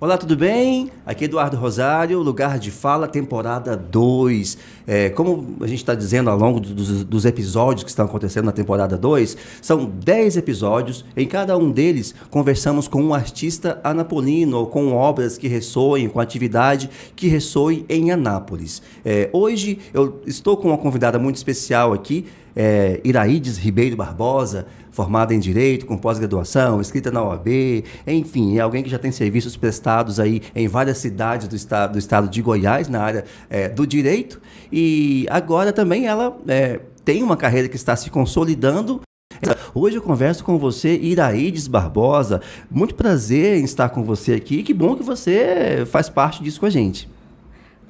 Olá, tudo bem? Aqui é Eduardo Rosário, Lugar de Fala, temporada 2. Como a gente está dizendo ao longo dos episódios que estão acontecendo na temporada 2, são 10 episódios. Em cada um deles, conversamos com um artista anapolino ou com obras que ressoem, com atividade que ressoe em Anápolis. Hoje eu estou com uma convidada muito especial aqui, Iraídes Ribeiro Barbosa, formada em Direito, com pós-graduação, inscrita na OAB, enfim, é alguém que já tem serviços prestados aí em várias cidades do estado de Goiás, na área do Direito, e agora também ela tem uma carreira que está se consolidando. Hoje eu converso com você, Iraídes Barbosa. Muito prazer em estar com você aqui, que bom que você faz parte disso com a gente.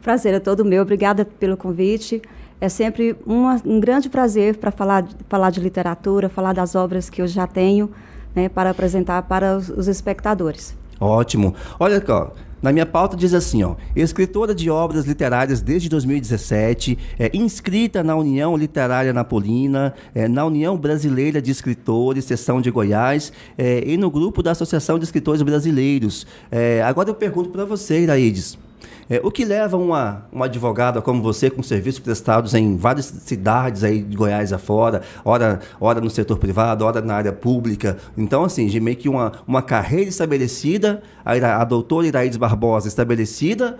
Prazer é todo meu, obrigada pelo convite. É sempre um grande prazer para falar de literatura, falar das obras que eu já tenho, né, para apresentar para os espectadores. Ótimo. Olha aqui, ó, na minha pauta diz assim, ó, escritora de obras literárias desde 2017, inscrita na União Literária Anapolina, na União Brasileira de Escritores, seção de Goiás, e no grupo da Associação de Escritores Brasileiros. Agora eu pergunto para você, Iraídes, o que leva uma advogada como você, com serviços prestados em várias cidades aí de Goiás afora, ora no setor privado, ora na área pública, então assim, de meio que uma carreira estabelecida, a doutora Iraídes Barbosa estabelecida,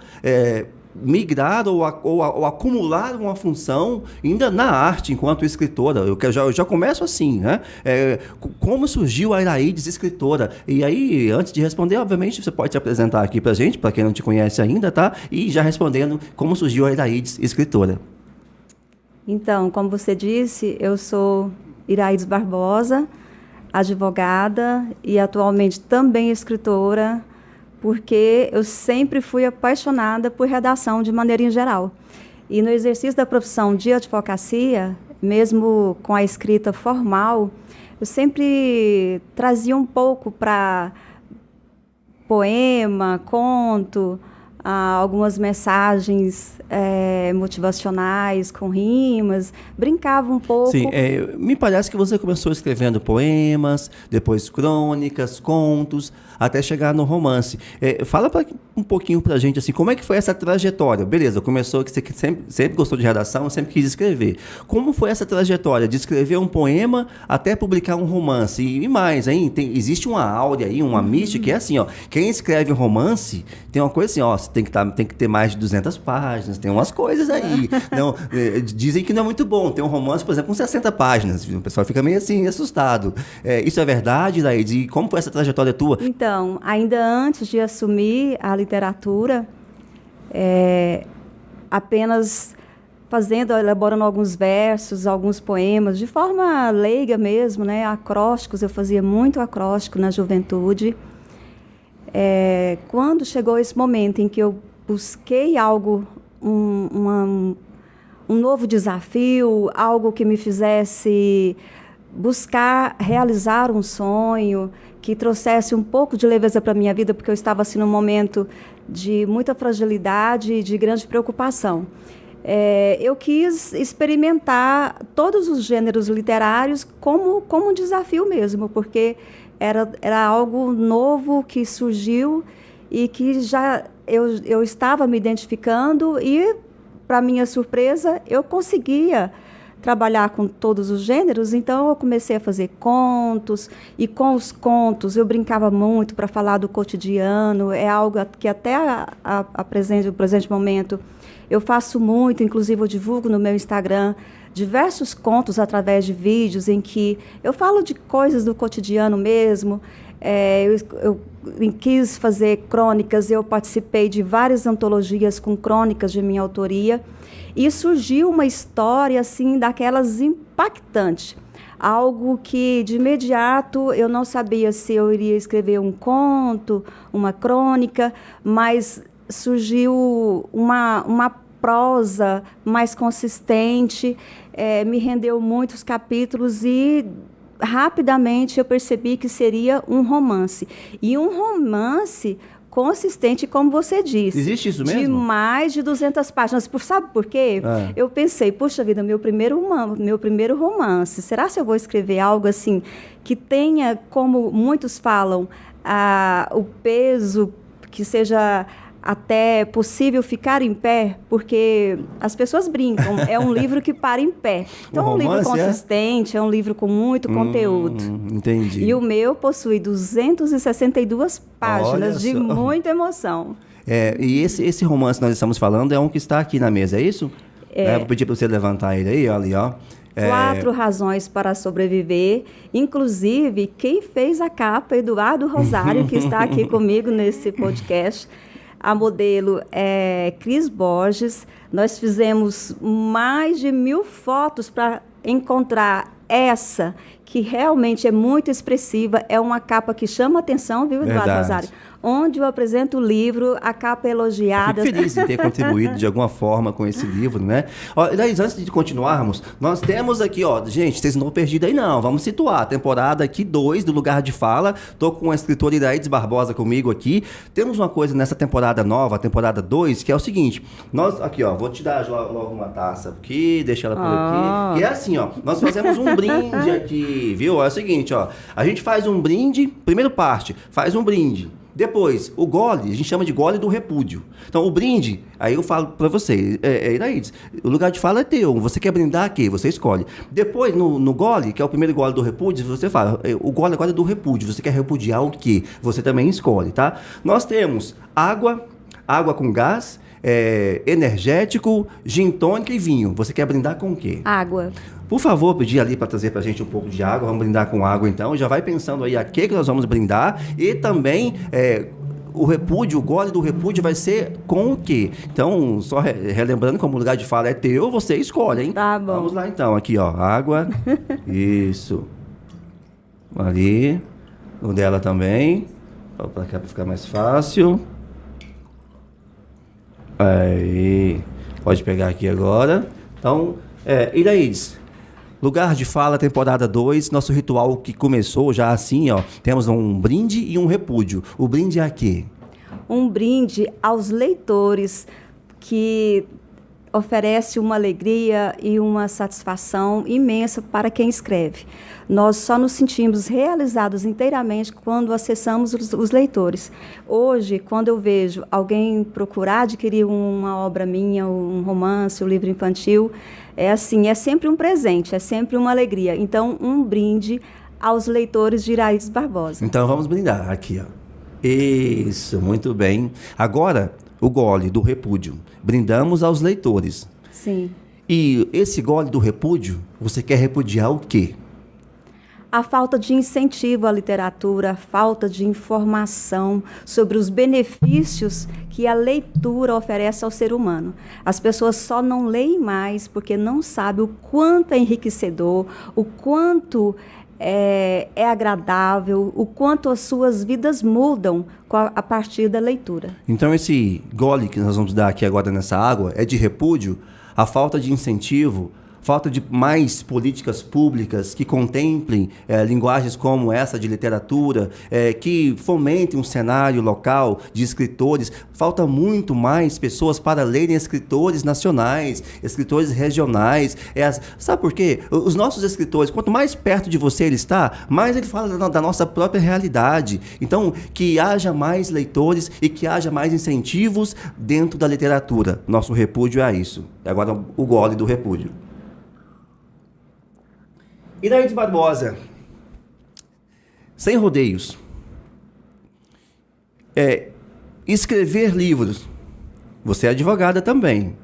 migrar ou acumular uma função ainda na arte enquanto escritora. Eu já começo assim, né? Como surgiu a Iraídes escritora? E aí, antes de responder, obviamente, você pode se apresentar aqui pra gente, para quem não te conhece ainda, tá? E já respondendo como surgiu a Iraídes escritora. Então, como você disse, eu sou Iraídes Barbosa, advogada e atualmente também escritora, porque eu sempre fui apaixonada por redação de maneira em geral. E no exercício da profissão de advocacia, mesmo com a escrita formal, eu sempre trazia um pouco para poema, conto, algumas mensagens motivacionais, com rimas, brincava um pouco. Sim, me parece que você começou escrevendo poemas, depois crônicas, contos, até chegar no romance. Fala um pouquinho pra gente, assim, como é que foi essa trajetória? Beleza, começou que você sempre gostou de redação, sempre quis escrever. Como foi essa trajetória de escrever um poema até publicar um romance? E mais, hein? Existe uma áurea aí, uma mística, que é assim, ó, quem escreve um romance tem uma coisa assim, ó, tem que ter mais de 200 páginas, tem umas coisas aí. Não, dizem que não é muito bom. Tem um romance, por exemplo, com 60 páginas. O pessoal fica meio assim, assustado. Isso é verdade, Iraídes? E como foi essa trajetória tua? Então, ainda antes de assumir a literatura, apenas elaborando alguns versos, alguns poemas, de forma leiga mesmo, né? Acrósticos, eu fazia muito acróstico na juventude. Quando chegou esse momento em que eu busquei algo, um novo desafio, algo que me fizesse buscar realizar um sonho, que trouxesse um pouco de leveza para a minha vida, porque eu estava assim, num momento de muita fragilidade e de grande preocupação. Eu quis experimentar todos os gêneros literários como um desafio mesmo, porque era algo novo que surgiu e que já eu estava me identificando e, para minha surpresa, eu conseguia trabalhar com todos os gêneros, então eu comecei a fazer contos, e com os contos eu brincava muito para falar do cotidiano, é algo que até o presente momento eu faço muito, inclusive eu divulgo no meu Instagram diversos contos através de vídeos em que eu falo de coisas do cotidiano mesmo. Eu quis fazer crônicas, eu participei de várias antologias com crônicas de minha autoria, e surgiu uma história assim daquelas impactantes, algo que de imediato eu não sabia se eu iria escrever um conto, uma crônica, mas surgiu uma prosa mais consistente, me rendeu muitos capítulos e rapidamente eu percebi que seria um romance. E um romance consistente, como você disse. Existe isso mesmo? De mais de 200 páginas. Sabe por quê? Eu pensei, puxa vida, meu primeiro romance, será que eu vou escrever algo assim que tenha, como muitos falam, o peso que seja até possível ficar em pé, porque as pessoas brincam, é um livro que para em pé. Então, é um livro consistente, é um livro com muito conteúdo. Entendi. E o meu possui 262 páginas de muita emoção. E esse romance que nós estamos falando é um que está aqui na mesa, é isso? Vou pedir para você levantar ele aí, olha ali, ó. 4 razões para sobreviver. Inclusive, quem fez a capa, Eduardo Rosário, que está aqui comigo nesse podcast. A modelo é Cris Borges. Nós fizemos mais de 1000 fotos para encontrar essa, que realmente é muito expressiva. É uma capa que chama atenção, viu, Eduardo Rosário? Onde eu apresento o livro, a capa elogiada. Fico feliz de ter contribuído de alguma forma com esse livro, né? Daí, antes de continuarmos, nós temos aqui, gente, vocês não estão perdidos aí não, vamos situar. Temporada aqui 2 do Lugar de Fala. Estou com a escritora Iraides Barbosa comigo aqui. Temos uma coisa nessa temporada nova, temporada 2, que é o seguinte. Nós, aqui, vou te dar logo uma taça aqui, deixa ela por aqui. Que é assim, nós fazemos um brinde aqui, viu? É o seguinte, a gente faz um brinde, primeira parte, faz um brinde. Depois, o gole, a gente chama de gole do repúdio. Então, o brinde, aí eu falo para você, Iraides, o lugar de fala é teu, você quer brindar aqui, você escolhe. Depois, no gole, que é o primeiro gole do repúdio, você fala, o gole agora é do repúdio, você quer repudiar o quê? Você também escolhe, tá? Nós temos água com gás, energético, gin tônica e vinho. Você quer brindar com o quê? Água. Por favor, pedir ali para trazer para a gente um pouco de água. Vamos brindar com água, então. Já vai pensando aí a que nós vamos brindar. E também o repúdio, o gole do repúdio vai ser com o quê? Então, só relembrando, como o lugar de fala é teu, você escolhe, hein? Tá bom. Vamos lá, então. Aqui, água. Isso. Ali. O dela também. Para cá para ficar mais fácil. Aí. Pode pegar aqui agora. Então, Iraides. Lugar de Fala, temporada 2, nosso ritual que começou já assim, temos um brinde e um repúdio. O brinde é a quê? Um brinde aos leitores, que oferece uma alegria e uma satisfação imensa para quem escreve. Nós só nos sentimos realizados inteiramente quando acessamos os leitores. Hoje, quando eu vejo alguém procurar adquirir uma obra minha, um romance, um livro infantil, é sempre um presente, é sempre uma alegria. Então, um brinde aos leitores de Iraides Barbosa. Então, vamos brindar aqui, Isso, muito bem. Agora, o gole do repúdio. Brindamos aos leitores. Sim. E esse gole do repúdio, você quer repudiar o quê? A falta de incentivo à literatura, a falta de informação sobre os benefícios que a leitura oferece ao ser humano. As pessoas só não leem mais porque não sabem o quanto é enriquecedor, o quanto é agradável, o quanto as suas vidas mudam a partir da leitura. Então, esse gole que nós vamos dar aqui agora nessa água é de repúdio, a falta de incentivo, falta de mais políticas públicas que contemplem linguagens como essa de literatura, que fomentem um cenário local de escritores. Falta muito mais pessoas para lerem escritores nacionais, escritores regionais. Sabe por quê? Os nossos escritores, quanto mais perto de você ele está, mais ele fala da nossa própria realidade. Então, que haja mais leitores e que haja mais incentivos dentro da literatura. Nosso repúdio é isso. Agora, o gole do repúdio. Iraides Barbosa, sem rodeios, escrever livros, você é advogada também,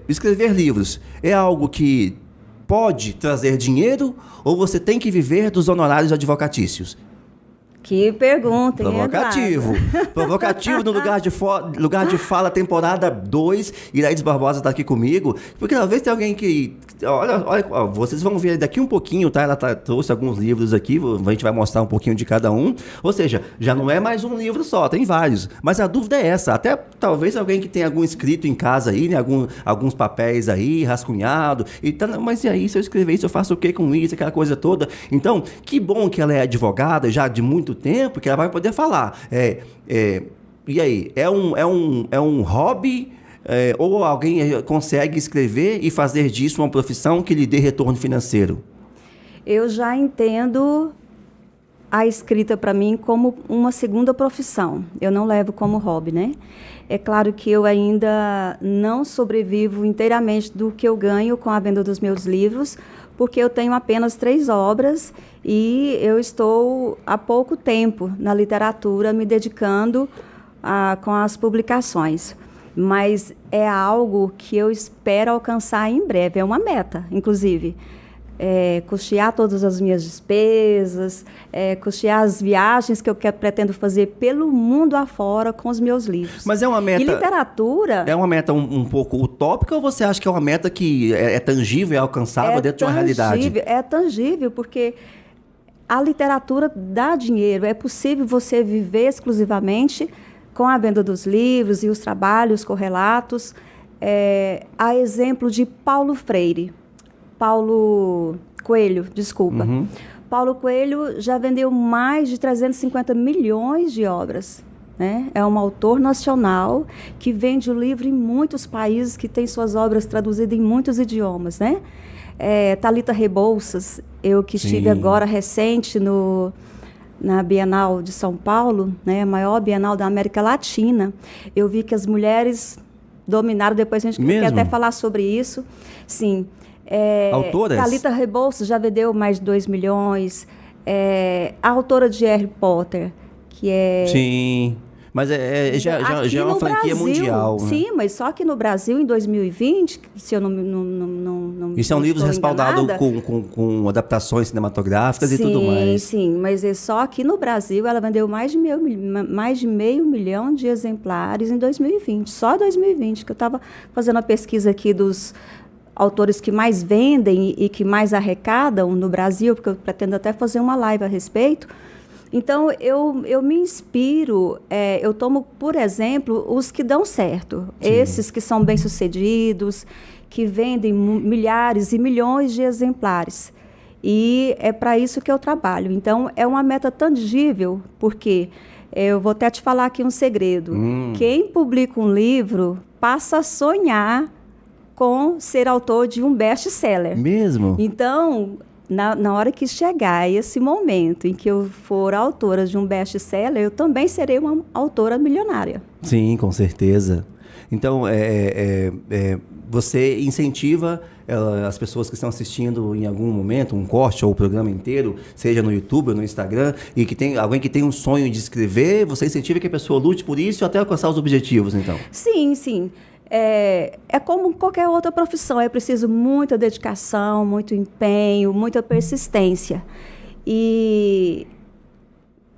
escrever livros é algo que pode trazer dinheiro ou você tem que viver dos honorários advocatícios? Que pergunta, hein, Provocativo. Provocativo no Lugar de Fala, temporada 2. Iraides Barbosa está aqui comigo. Porque talvez tem alguém que... Olha, vocês vão ver daqui um pouquinho, tá? Ela trouxe alguns livros aqui, a gente vai mostrar um pouquinho de cada um. Ou seja, já não é mais um livro só, tem vários. Mas a dúvida é essa. Até talvez alguém que tenha algum escrito em casa aí, né? Alguns papéis aí, rascunhado. Mas e aí, se eu escrever isso, eu faço o que com isso? Aquela coisa toda. Então, que bom que ela é advogada já de muito tempo, que ela vai poder falar. E aí, é um hobby ou alguém consegue escrever e fazer disso uma profissão que lhe dê retorno financeiro? Eu já entendo a escrita para mim como uma segunda profissão. Eu não levo como hobby, né? É claro que eu ainda não sobrevivo inteiramente do que eu ganho com a venda dos meus livros, porque eu tenho apenas 3 obras e eu estou há pouco tempo na literatura me dedicando com as publicações. Mas é algo que eu espero alcançar em breve, é uma meta, inclusive. Custear todas as minhas despesas, custear as viagens que eu pretendo fazer pelo mundo afora com os meus livros. Mas é uma meta... E literatura... É uma meta um pouco utópica ou você acha que é uma meta que é tangível, é alcançável dentro de uma realidade? É tangível, porque a literatura dá dinheiro. É possível você viver exclusivamente com a venda dos livros e os trabalhos correlatos. A exemplo de Paulo Coelho, desculpa. Uhum. Paulo Coelho já vendeu mais de 350 milhões de obras. Né? É um autor nacional que vende o livro em muitos países, que tem suas obras traduzidas em muitos idiomas. Né? Thalita Rebouças, eu que estive agora recente na Bienal de São Paulo, né? A maior Bienal da América Latina, eu vi que as mulheres dominaram, depois a gente quer até falar sobre isso. Sim. Autoras? Thalita Rebouças já vendeu mais de 2 milhões. A autora de Harry Potter, que é... Sim, mas já é uma franquia mundial. Sim, né? Mas só que no Brasil, em 2020, se eu não e são livros respaldados com adaptações cinematográficas e tudo mais. Sim, mas só aqui no Brasil ela vendeu mais de meio milhão de exemplares em 2020. Só 2020, que eu estava fazendo a pesquisa aqui dos autores que mais vendem e que mais arrecadam no Brasil, porque eu pretendo até fazer uma live a respeito. Então, eu me inspiro, eu tomo, por exemplo, os que dão certo. Sim. Esses que são bem-sucedidos, que vendem milhares e milhões de exemplares. E é para isso que eu trabalho. Então, é uma meta tangível, porque eu vou até te falar aqui um segredo. Quem publica um livro passa a sonhar com ser autor de um best-seller. Mesmo? Então, na hora que chegar esse momento em que eu for autora de um best-seller, eu também serei uma autora milionária. Sim, com certeza. Então, você incentiva as pessoas que estão assistindo em algum momento, um corte ou o programa inteiro, seja no YouTube ou no Instagram, e que tem alguém que tem um sonho de escrever, você incentiva que a pessoa lute por isso até alcançar os objetivos, então? Sim, sim. É como qualquer outra profissão, é preciso muita dedicação, muito empenho, muita persistência. E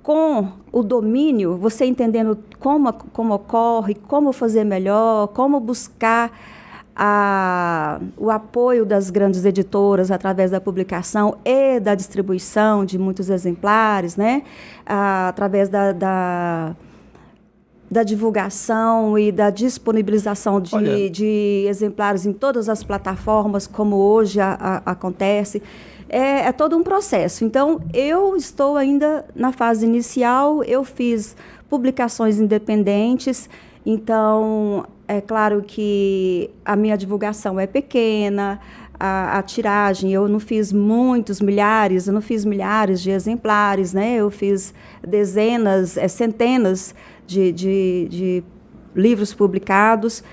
com o domínio, você entendendo como ocorre, como fazer melhor, como buscar o apoio das grandes editoras através da publicação e da distribuição de muitos exemplares, né? Através da divulgação e da disponibilização de exemplares em todas as plataformas, como hoje acontece. É todo um processo. Então, eu estou ainda na fase inicial, eu fiz publicações independentes, então, é claro que a minha divulgação é pequena, a tiragem, eu não fiz milhares de exemplares, né? Eu fiz dezenas, centenas de livros publicados.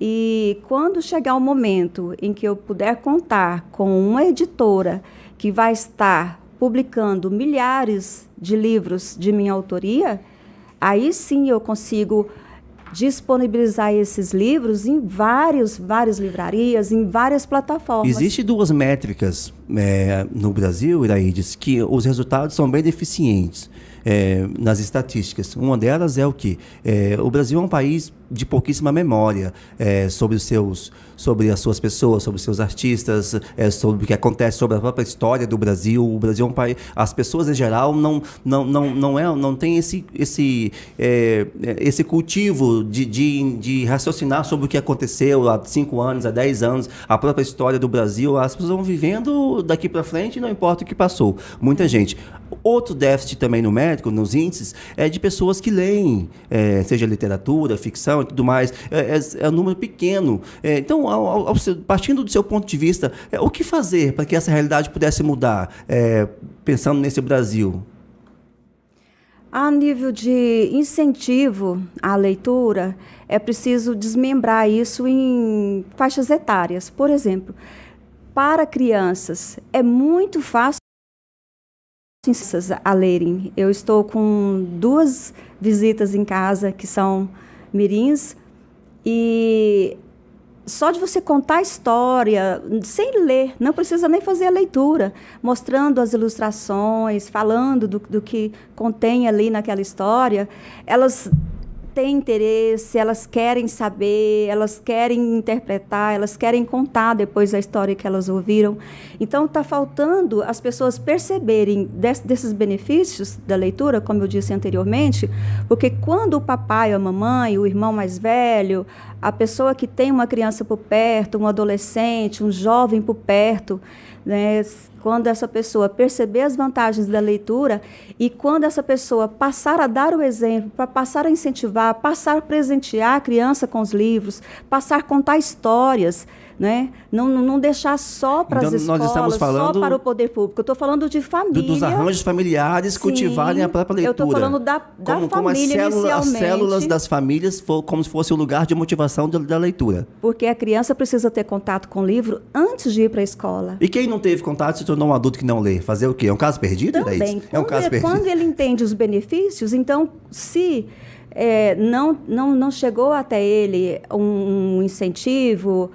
E quando chegar o momento em que eu puder contar com uma editora que vai estar publicando milhares de livros de minha autoria, aí sim eu consigo disponibilizar esses livros em várias livrarias, em várias plataformas. Existem 2 métricas no Brasil, Iraides, que os resultados são bem deficientes nas estatísticas. Uma delas é o quê? O Brasil é um país de pouquíssima memória sobre as suas pessoas, sobre os seus artistas, sobre o que acontece, sobre a própria história do Brasil. O Brasil é um país... As pessoas, em geral, não tem esse cultivo de raciocinar sobre o que aconteceu há 5 anos, há 10 anos, a própria história do Brasil. As pessoas vão vivendo daqui para frente e não importa o que passou. Muita gente. Outro déficit também numérico, nos índices, é de pessoas que leem, seja literatura, ficção e tudo mais. É um número pequeno. Então, partindo do seu ponto de vista, o que fazer para que essa realidade pudesse mudar, pensando nesse Brasil? A nível de incentivo à leitura, é preciso desmembrar isso em faixas etárias. Por exemplo, para crianças, é muito fácil a lerem. Eu estou com 2 visitas em casa que são mirins, e só de você contar a história, sem ler, não precisa nem fazer a leitura, mostrando as ilustrações, falando do que contém ali naquela história, elas têm interesse, elas querem saber, elas querem interpretar, elas querem contar depois a história que elas ouviram. Então, está faltando as pessoas perceberem desses benefícios da leitura, como eu disse anteriormente, porque quando o papai, a mamãe, o irmão mais velho, a pessoa que tem uma criança por perto, um adolescente, um jovem por perto, né, quando essa pessoa perceber as vantagens da leitura e quando essa pessoa passar a dar o exemplo, passar a incentivar, passar a presentear a criança com os livros, passar a contar histórias, né? Não deixar só para as escolas, só para o poder público. Eu estou falando de família. Dos arranjos familiares. Sim, cultivarem a própria leitura. Eu estou falando da família inicialmente. As células das famílias, como se fosse o lugar de motivação da leitura. Porque a criança precisa ter contato com o livro antes de ir para a escola. E quem não teve contato se tornou um adulto que não lê. Fazer o quê? É um caso perdido? Também. É um caso perdido. Quando ele entende os benefícios, então, se não chegou até ele um incentivo,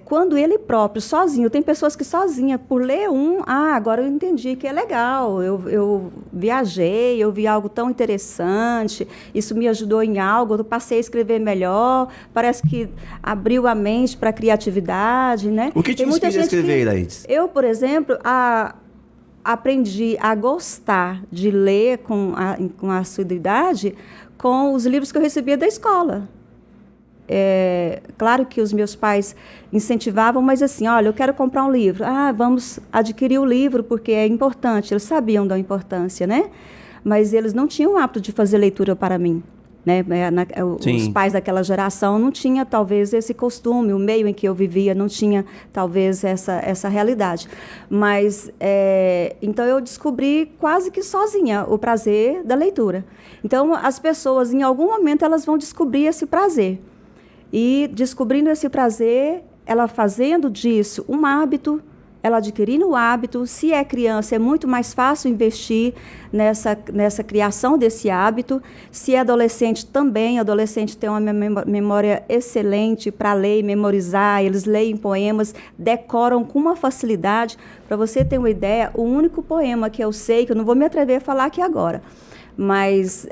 quando ele próprio, sozinho, tem pessoas que sozinha, por ler agora eu entendi que é legal, eu viajei, eu vi algo tão interessante, isso me ajudou em algo, eu passei a escrever melhor, parece que abriu a mente para a criatividade, né? O que te inspira a escrever, Iraides? Eu, por exemplo, aprendi a gostar de ler com a assiduidade com os livros que eu recebia da escola. Claro que os meus pais incentivavam, mas assim, olha, eu quero comprar um livro. Vamos adquirir o livro porque é importante. Eles sabiam da importância, né? Mas eles não tinham o hábito de fazer leitura para mim. Né? Os pais daquela geração não tinham, talvez, esse costume. O meio em que eu vivia não tinha, talvez, essa realidade. Mas, então, eu descobri quase que sozinha o prazer da leitura. Então, as pessoas, em algum momento, elas vão descobrir esse prazer. E, descobrindo esse prazer, ela fazendo disso um hábito, ela adquirindo o hábito, se é criança, é muito mais fácil investir nessa criação desse hábito. Se é adolescente, também. Adolescente tem uma memória excelente para ler e memorizar. Eles leem poemas, decoram com uma facilidade. Para você ter uma ideia, o único poema que eu sei, que eu não vou me atrever a falar aqui agora, mas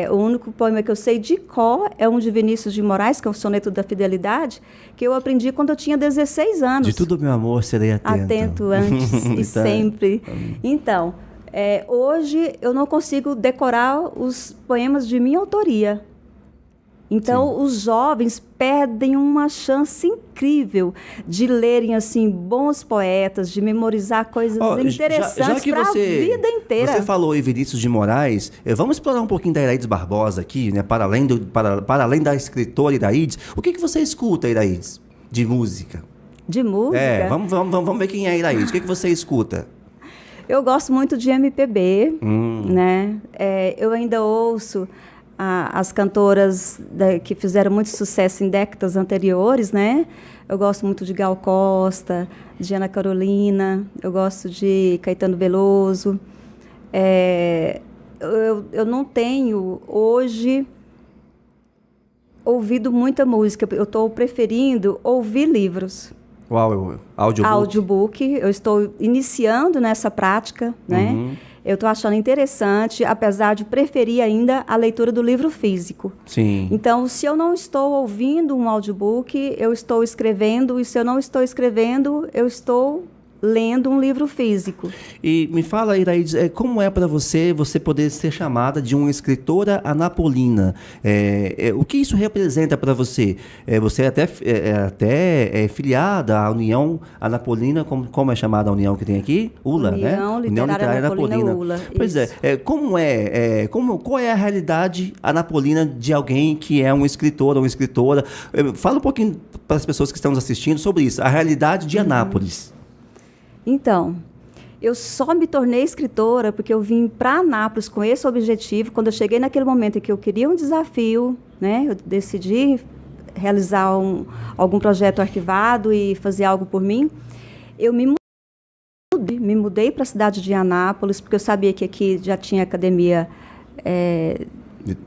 o único poema que eu sei de cor é um de Vinícius de Moraes, que é o Soneto da Fidelidade, que eu aprendi quando eu tinha 16 anos. De tudo, meu amor, serei atento. Atento antes e sempre. Então, hoje eu não consigo decorar os poemas de minha autoria. Então, sim, os jovens perdem uma chance incrível de lerem assim bons poetas, de memorizar coisas interessantes para a vida inteira. Você falou em Vinícius de Moraes, vamos explorar um pouquinho da Iraides Barbosa aqui, né? Para além da escritora Iraides, o que você escuta, Iraides, de música? De música? Vamos ver quem é a Iraides. O que você escuta? Eu gosto muito de MPB, né? Eu ainda ouço as cantoras que fizeram muito sucesso em décadas anteriores, né? Eu gosto muito de Gal Costa, de Ana Carolina, eu gosto de Caetano Veloso. Eu não tenho, hoje, ouvido muita música. Eu estou preferindo ouvir livros. Audiobook. Eu estou iniciando nessa prática, né? Eu estou achando interessante, apesar de preferir ainda a leitura do livro físico. Sim. Então, se eu não estou ouvindo um audiobook, eu estou escrevendo, e se eu não estou escrevendo, eu estou lendo um livro físico. E me fala, Iraides, como é para você poder ser chamada de uma escritora anapolina? O que isso representa para você? Você é filiada à União Anapolina, como é chamada a união que tem aqui? ULA, né? União Literária Anapolina ULA. Pois qual é a realidade anapolina de alguém que é um escritor ou uma escritora? Fala um pouquinho para as pessoas que estão nos assistindo sobre isso, a realidade de Anápolis. Então, Eu só me tornei escritora porque eu vim para Anápolis com esse objetivo. Quando eu cheguei naquele momento em que eu queria um desafio, né, eu decidi realizar algum projeto arquivado e fazer algo por mim, eu me mudei para a cidade de Anápolis, porque eu sabia que aqui já tinha academia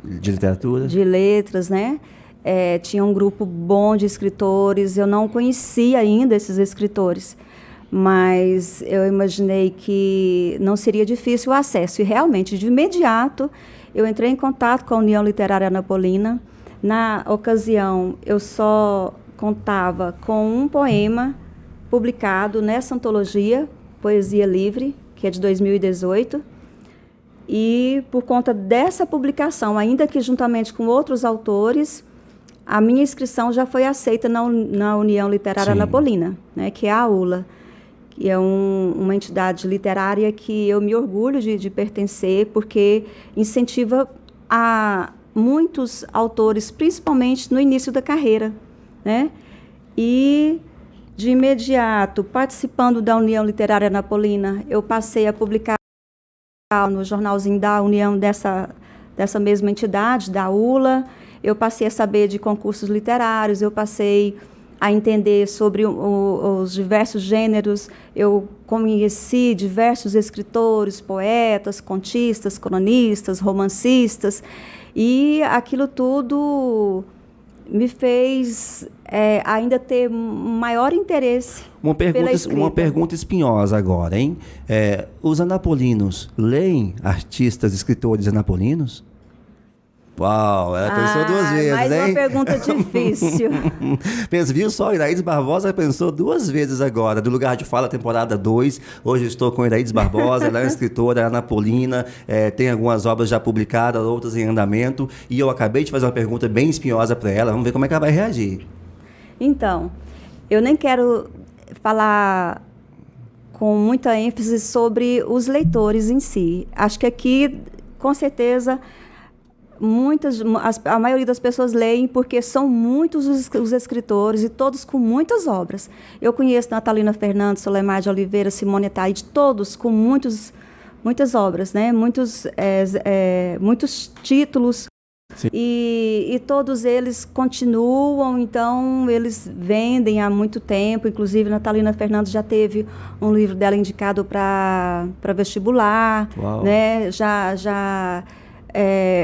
de literatura? De letras, né? Tinha um grupo bom de escritores, eu não conhecia ainda esses escritores, mas eu imaginei que não seria difícil o acesso. E realmente, de imediato, eu entrei em contato com a União Literária Anapolina. Na ocasião, eu só contava com um poema publicado nessa antologia, Poesia Livre, que é de 2018. E, por conta dessa publicação, ainda que juntamente com outros autores, a minha inscrição já foi aceita na União Literária Anapolina, né, que é a ULA, que é uma entidade literária que eu me orgulho de pertencer, porque incentiva a muitos autores, principalmente no início da carreira, né? E, de imediato, participando da União Literária Anapolina, eu passei a publicar no jornalzinho da União dessa mesma entidade, da ULA. Eu passei a saber de concursos literários, eu passei a entender sobre os diversos gêneros, eu conheci diversos escritores, poetas, contistas, cronistas, romancistas, e aquilo tudo me fez ainda ter maior interesse pela escrita. Uma pergunta espinhosa agora, hein? Os anapolinos leem artistas, escritores anapolinos? Uau, ela pensou duas vezes, mais hein? Mais uma pergunta difícil. Viu só, Iraídes Barbosa pensou duas vezes agora, do Lugar de Fala, temporada 2. Hoje eu estou com Iraídes Barbosa, ela é uma escritora anapolina, tem algumas obras já publicadas, outras em andamento, e eu acabei de fazer uma pergunta bem espinhosa para ela, vamos ver como é que ela vai reagir. Então, eu nem quero falar com muita ênfase sobre os leitores em si. Acho que aqui, com certeza, a maioria das pessoas leem porque são muitos os escritores e todos com muitas obras. Eu conheço Natalina Fernandes, Solemar de Oliveira, Simone Ataíde, todos com muitas obras, né? Muitos títulos. E todos eles continuam, então eles vendem há muito tempo. Inclusive, Natalina Fernandes já teve um livro dela indicado para vestibular, né?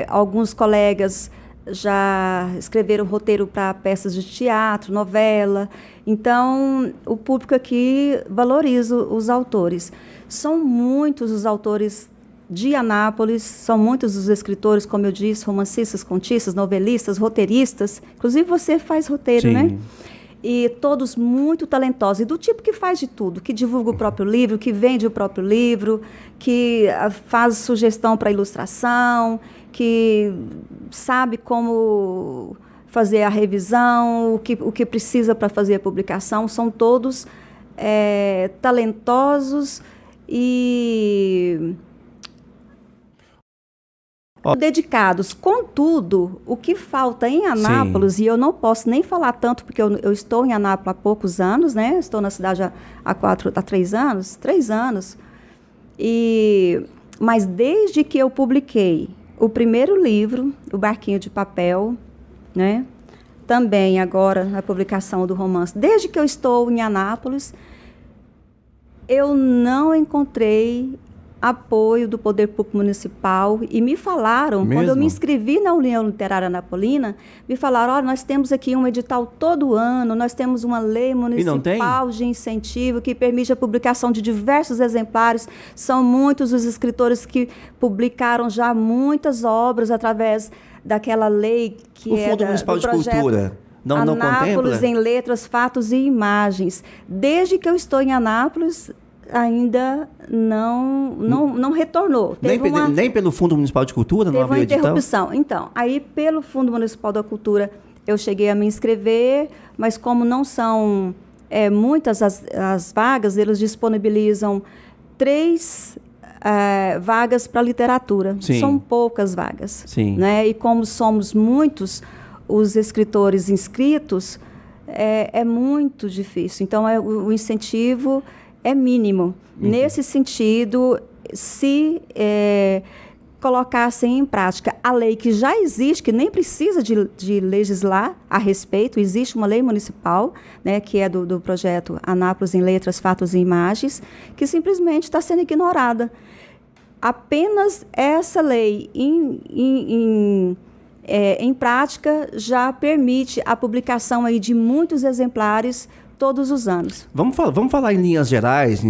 Alguns colegas já escreveram roteiro para peças de teatro, novela. Então, o público aqui valoriza os autores. São muitos os autores de Anápolis, são muitos os escritores, como eu disse, romancistas, contistas, novelistas, roteiristas. Inclusive, você faz roteiro, né? E todos muito talentosos, e do tipo que faz de tudo, que divulga o próprio livro, que vende o próprio livro, que faz sugestão para ilustração, que sabe como fazer a revisão, o que precisa para fazer a publicação. São todos talentosos e dedicados. Contudo, o que falta em Anápolis, e eu não posso nem falar tanto, porque eu estou em Anápolis há poucos anos, né? Estou na cidade há 3 anos, mas desde que eu publiquei o primeiro livro, O Barquinho de Papel, né? Também agora a publicação do romance, desde que eu estou em Anápolis, eu não encontrei apoio do Poder Público Municipal, e me falaram, quando eu me inscrevi na União Literária Anapolina, me falaram, olha, nós temos aqui um edital todo ano, nós temos uma lei municipal de incentivo que permite a publicação de diversos exemplares, são muitos os escritores que publicaram já muitas obras através daquela lei que o Fundo Municipal de Cultura não Anápolis contempla? Em Letras, Fatos e Imagens. Desde que eu estou em Anápolis, ainda não retornou. Nem pelo Fundo Municipal de Cultura? Teve uma interrupção. Então, aí pelo Fundo Municipal da Cultura eu cheguei a me inscrever, mas como não são muitas as vagas, eles disponibilizam 3 vagas para literatura. Sim. São poucas vagas. Sim. Né? E como somos muitos os escritores inscritos, é muito difícil. Então, o incentivo é mínimo. Nesse sentido, se colocassem em prática a lei que já existe, que nem precisa de legislar a respeito, existe uma lei municipal, né, que é do projeto Anápolis em Letras, Fatos e Imagens, que simplesmente está sendo ignorada. Apenas essa lei em prática já permite a publicação aí de muitos exemplares todos os anos. Vamos falar em linhas gerais,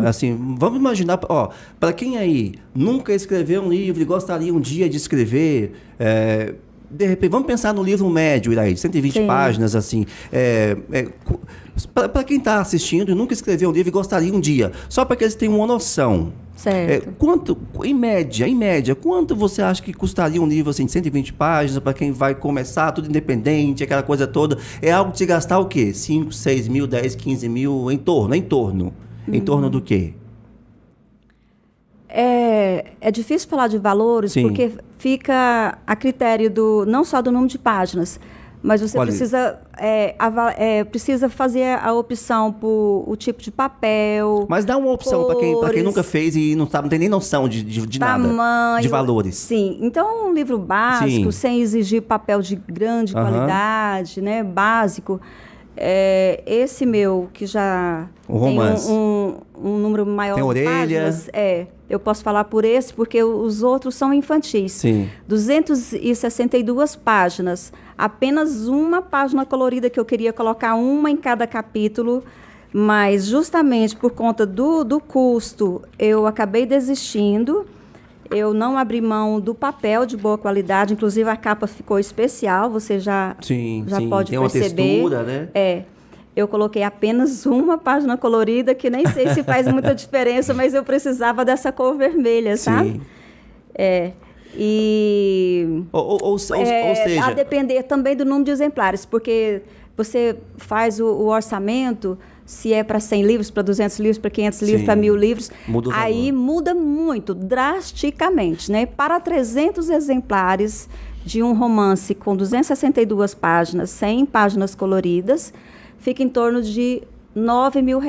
assim, vamos imaginar, para quem aí nunca escreveu um livro e gostaria um dia de escrever, de repente, vamos pensar no livro médio, Iraide, 120 Sim. páginas, assim, para quem está assistindo e nunca escreveu um livro e gostaria um dia, só para que eles tenham uma noção. Certo. Em média, quanto você acha que custaria um livro assim, de 120 páginas para quem vai começar, tudo independente, aquela coisa toda? É algo de se gastar o quê? 5, 6 mil, 10, 15 mil, em torno? Em torno do quê? É difícil falar de valores, Sim. porque fica a critério não só do número de páginas, mas você precisa fazer a opção por o tipo de papel. Mas dá uma opção para quem nunca fez e não tem nem noção de tamanho, nada, de valores. Sim. Então, um livro básico, Sim. sem exigir papel de grande qualidade, né, básico. Esse meu, que já Um tem romance. um número maior Tem de orelha. páginas, eu posso falar por esse, porque os outros são infantis. Sim. 262 páginas. Apenas uma página colorida, que eu queria colocar uma em cada capítulo, mas justamente por conta do custo, eu acabei desistindo. Eu não abri mão do papel de boa qualidade, inclusive a capa ficou especial, você já pode tem uma perceber. textura, né? Eu coloquei apenas uma página colorida, que nem sei se faz muita diferença, mas eu precisava dessa cor vermelha, sabe? Sim. Ou seja... A depender também do número de exemplares, porque você faz o orçamento, se é para 100 livros, para 200 livros, para 500 livros, para 1.000 livros, aí muda muito, drasticamente, né? Para 300 exemplares de um romance com 262 páginas, 100 páginas coloridas, fica em torno de R$9 mil.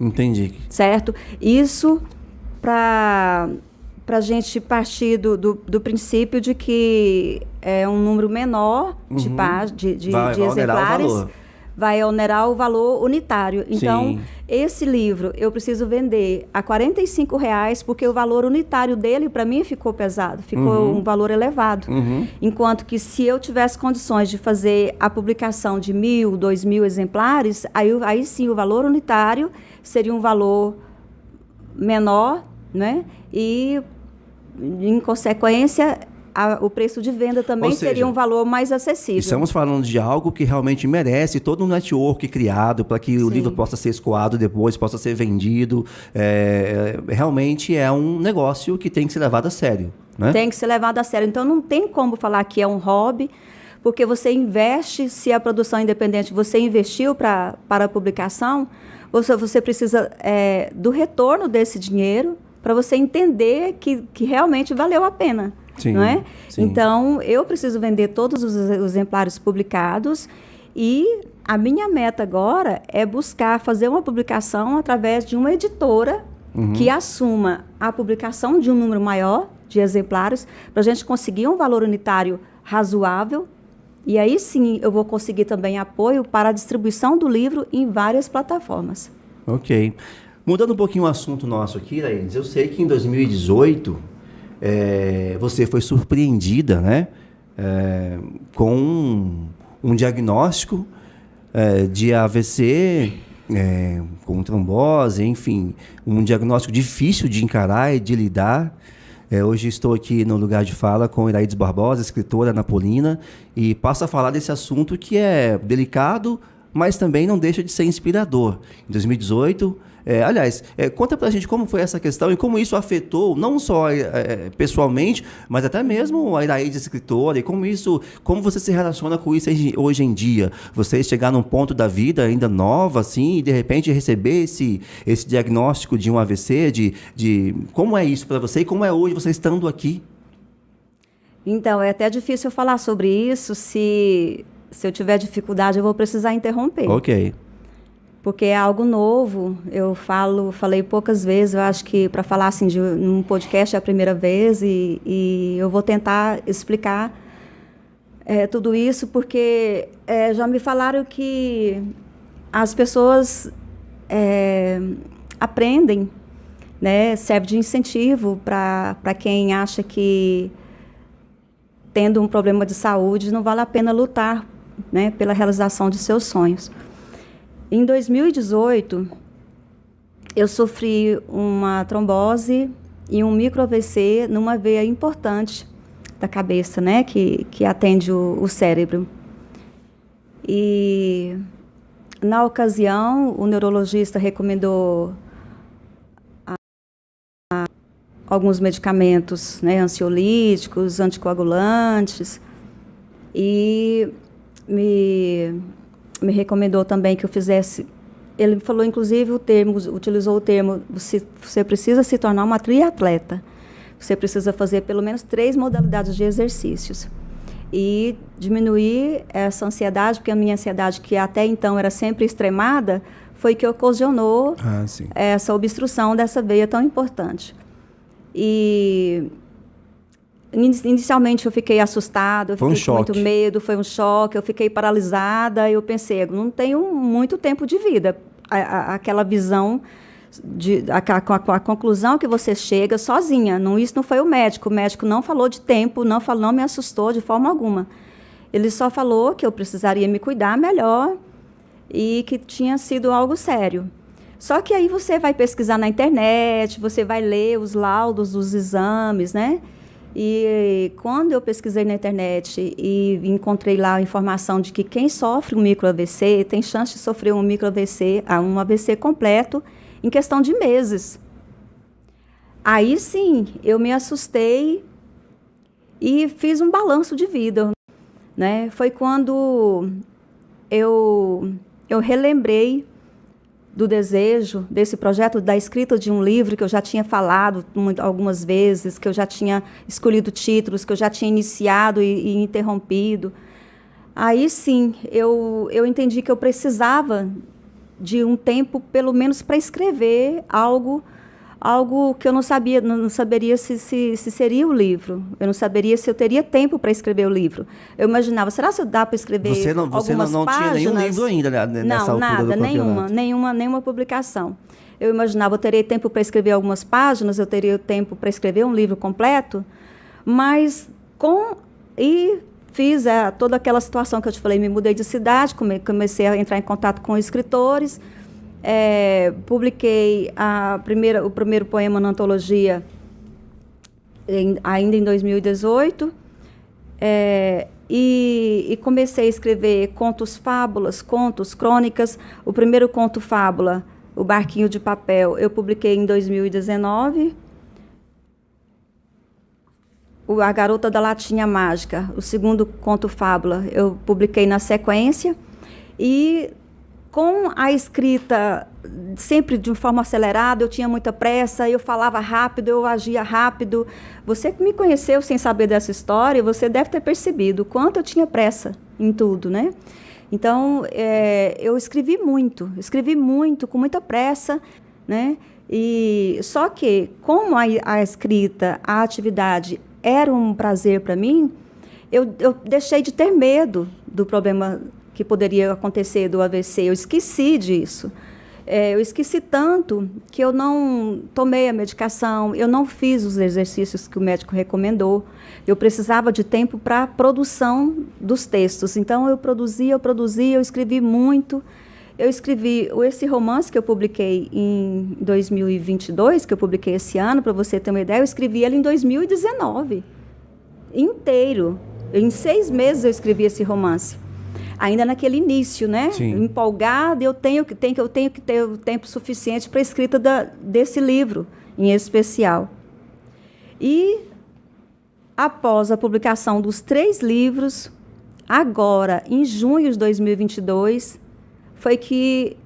Entendi. Certo? Isso para a gente partir do princípio de que é um número menor de exemplares, vai onerar o valor unitário. Então, Sim. Esse livro eu preciso vender a R$45, porque o valor unitário dele, para mim, ficou pesado, ficou um valor elevado. Enquanto que, se eu tivesse condições de fazer a publicação de 1.000, 2.000 exemplares, aí sim o valor unitário seria um valor menor, né? E, em consequência, o preço de venda também seria um valor mais acessível. Estamos falando de algo que realmente merece todo um network criado para que o livro possa ser escoado depois, possa ser vendido. Realmente é um negócio que tem que ser levado a sério, né? Tem que ser levado a sério. Então, não tem como falar que é um hobby, porque você investe, se a produção é independente, você investiu para a publicação, você precisa do retorno desse dinheiro para você entender que realmente valeu a pena. Sim, não é? sim. Então, eu preciso vender todos os exemplares publicados e a minha meta agora é buscar fazer uma publicação através de uma editora que assuma a publicação de um número maior de exemplares para a gente conseguir um valor unitário razoável, e aí sim eu vou conseguir também apoio para a distribuição do livro em várias plataformas. Ok. Mudando um pouquinho o assunto nosso aqui, Laís, eu sei que em 2018... você foi surpreendida, né, com um diagnóstico de AVC, com trombose, enfim, um diagnóstico difícil de encarar e de lidar. Hoje estou aqui no Lugar de Fala com Iraide Barbosa, escritora napolina, e passo a falar desse assunto que é delicado, mas também não deixa de ser inspirador. Em 2018... conta pra gente como foi essa questão e como isso afetou, não só pessoalmente, mas até mesmo a Iraide escritora, e como você se relaciona com isso hoje em dia. Você chegar num ponto da vida ainda nova, assim, e de repente receber esse diagnóstico de um AVC, de como é isso para você e como é hoje você estando aqui. Então, é até difícil falar sobre isso. Se eu tiver dificuldade, eu vou precisar interromper. Ok. porque é algo novo. Eu falei poucas vezes, eu acho que para falar assim num podcast é a primeira vez, e eu vou tentar explicar tudo isso, porque já me falaram que as pessoas aprendem, né, serve de incentivo para quem acha que, tendo um problema de saúde, não vale a pena lutar, né, pela realização de seus sonhos. Em 2018, eu sofri uma trombose e um micro-AVC numa veia importante da cabeça, né, que atende o cérebro. E, na ocasião, o neurologista recomendou alguns medicamentos, né, ansiolíticos, anticoagulantes, e me recomendou também que eu fizesse. Ele falou, inclusive, utilizou o termo: você precisa se tornar uma triatleta. Você precisa fazer pelo menos 3 modalidades de exercícios e diminuir essa ansiedade, porque a minha ansiedade, que até então era sempre extremada, foi que ocasionou essa obstrução dessa veia tão importante. E inicialmente eu fiquei assustada, eu fiquei com muito medo, foi um choque, eu fiquei paralisada, eu pensei, eu não tenho muito tempo de vida. Aquela visão, a conclusão que você chega sozinha, isso não foi o médico não falou de tempo, não me assustou de forma alguma. Ele só falou que eu precisaria me cuidar melhor e que tinha sido algo sério. Só que aí você vai pesquisar na internet, você vai ler os laudos dos exames, né? E quando eu pesquisei na internet e encontrei lá a informação de que quem sofre um micro-AVC tem chance de sofrer um micro-AVC, um AVC completo, em questão de meses. Aí sim, eu me assustei e fiz um balanço de vida, né? Foi quando eu relembrei do desejo, desse projeto, da escrita de um livro que eu já tinha falado algumas vezes, que eu já tinha escolhido títulos, que eu já tinha iniciado e interrompido. Aí sim, eu entendi que eu precisava de um tempo, pelo menos, para escrever algo que eu não saberia se seria o livro. Eu não saberia se eu teria tempo para escrever o livro. Eu imaginava, será que dá para escrever algumas páginas? Você não tinha nenhum livro ainda, né, nessa altura do campeonato? Nenhuma publicação. Eu imaginava, eu teria tempo para escrever algumas páginas, eu teria tempo para escrever um livro completo, mas fiz toda aquela situação que eu te falei, me mudei de cidade, comecei a entrar em contato com escritores, publiquei o primeiro poema na antologia ainda em 2018, e comecei a escrever contos, fábulas, crônicas. O primeiro conto fábula, O Barquinho de Papel, eu publiquei em 2019. A Garota da Latinha Mágica, o segundo conto fábula, eu publiquei na sequência. E com a escrita sempre de uma forma acelerada, eu tinha muita pressa, eu falava rápido, eu agia rápido. Você que me conheceu sem saber dessa história, você deve ter percebido o quanto eu tinha pressa em tudo, né? Então, eu escrevi muito, com muita pressa, né? E só que, como a escrita, a atividade era um prazer para mim, eu deixei de ter medo do problema que poderia acontecer do AVC. Eu esqueci disso. Eu esqueci tanto que eu não tomei a medicação, eu não fiz os exercícios que o médico recomendou. Eu precisava de tempo para a produção dos textos. Então, eu produzia, eu escrevi muito. Eu escrevi esse romance que eu publiquei em 2022, que eu publiquei esse ano, para você ter uma ideia, eu escrevi ele em 2019, inteiro. Em 6 meses eu escrevi esse romance. Ainda naquele início, né? Sim. Empolgada, eu tenho que ter o tempo suficiente para a escrita desse livro, em especial. E, após a publicação dos 3 livros, agora, em junho de 2022, foi que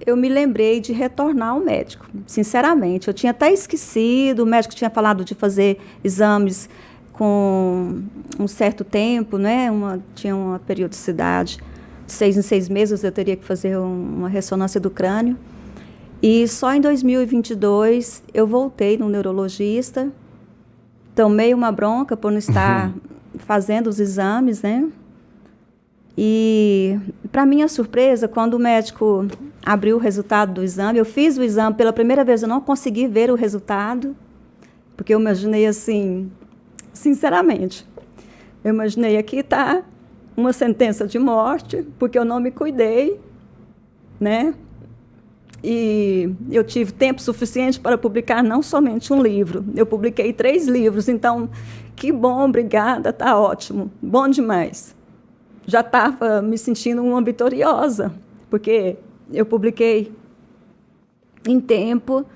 eu me lembrei de retornar ao médico. Sinceramente, eu tinha até esquecido, o médico tinha falado de fazer exames com um certo tempo, né? Tinha uma periodicidade, 6 em 6 meses eu teria que fazer uma ressonância do crânio. E só em 2022 eu voltei no neurologista, tomei uma bronca por não estar fazendo os exames, né? E, para minha surpresa, quando o médico abriu o resultado do exame, eu fiz o exame pela primeira vez, eu não consegui ver o resultado, porque eu imaginei assim, sinceramente, eu imaginei aqui está uma sentença de morte, porque eu não me cuidei, né? E eu tive tempo suficiente para publicar não somente um livro, eu publiquei 3 livros, então, que bom, obrigada, está ótimo, bom demais. Já estava me sentindo uma vitoriosa, porque eu publiquei em tempo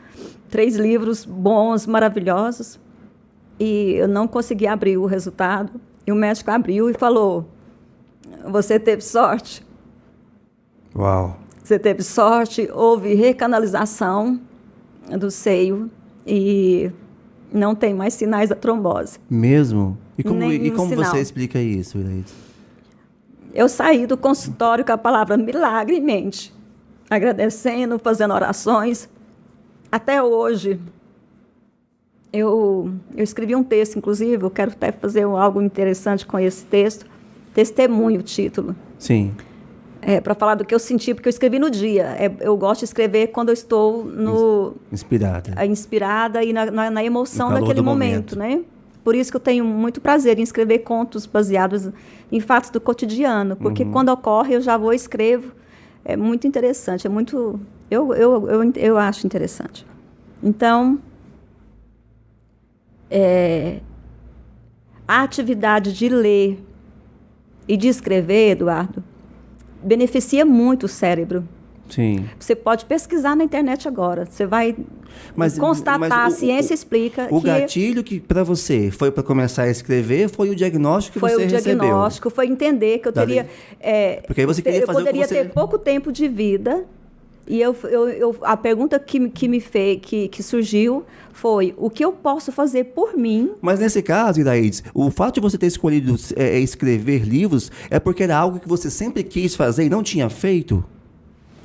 3 livros bons, maravilhosos, e eu não consegui abrir o resultado. E o médico abriu e falou, você teve sorte. Uau! Você teve sorte, houve recanalização do seio e não tem mais sinais da trombose. Mesmo? E como sinal. você explica isso, Iraídes? Eu saí do consultório com a palavra milagre em mente, agradecendo, fazendo orações. Até hoje, eu escrevi um texto, inclusive, eu quero até fazer algo interessante com esse texto. Testemunho, o título. Sim. Para falar do que eu senti, porque eu escrevi no dia. Eu gosto de escrever quando eu estou inspirada e na emoção daquele momento, né? Por isso que eu tenho muito prazer em escrever contos baseados em fatos do cotidiano, porque quando ocorre eu já vou e escrevo. É muito interessante, é muito... Eu acho interessante. Então, a atividade de ler e de escrever, Eduardo, beneficia muito o cérebro. Sim. Você pode pesquisar na internet agora. Você vai constatar, a ciência explica. O gatilho que para você foi para começar a escrever foi o diagnóstico que você recebeu. Foi o diagnóstico, foi entender que eu teria... Porque aí você queria fazer o que você... Eu poderia ter pouco tempo de vida. E a pergunta que surgiu foi, o que eu posso fazer por mim? Mas nesse caso, Iraídes, o fato de você ter escolhido escrever livros é porque era algo que você sempre quis fazer e não tinha feito?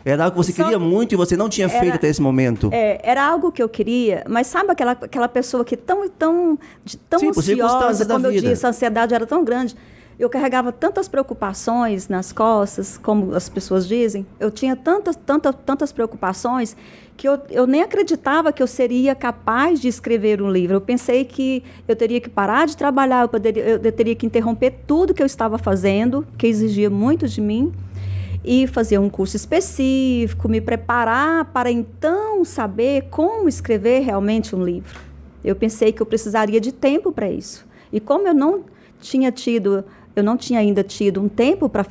Era algo que você queria muito e você não tinha feito até esse momento? Era algo que eu queria, mas sabe aquela pessoa que tão ansiosa, como eu disse, a ansiedade era tão grande. Eu carregava tantas preocupações nas costas, como as pessoas dizem. Eu tinha tantas preocupações que eu nem acreditava que eu seria capaz de escrever um livro. Eu pensei que eu teria que parar de trabalhar, eu teria que interromper tudo que eu estava fazendo, que exigia muito de mim, e fazer um curso específico, me preparar para então saber como escrever realmente um livro. Eu pensei que eu precisaria de tempo para isso. E como eu não tinha ainda tido um tempo para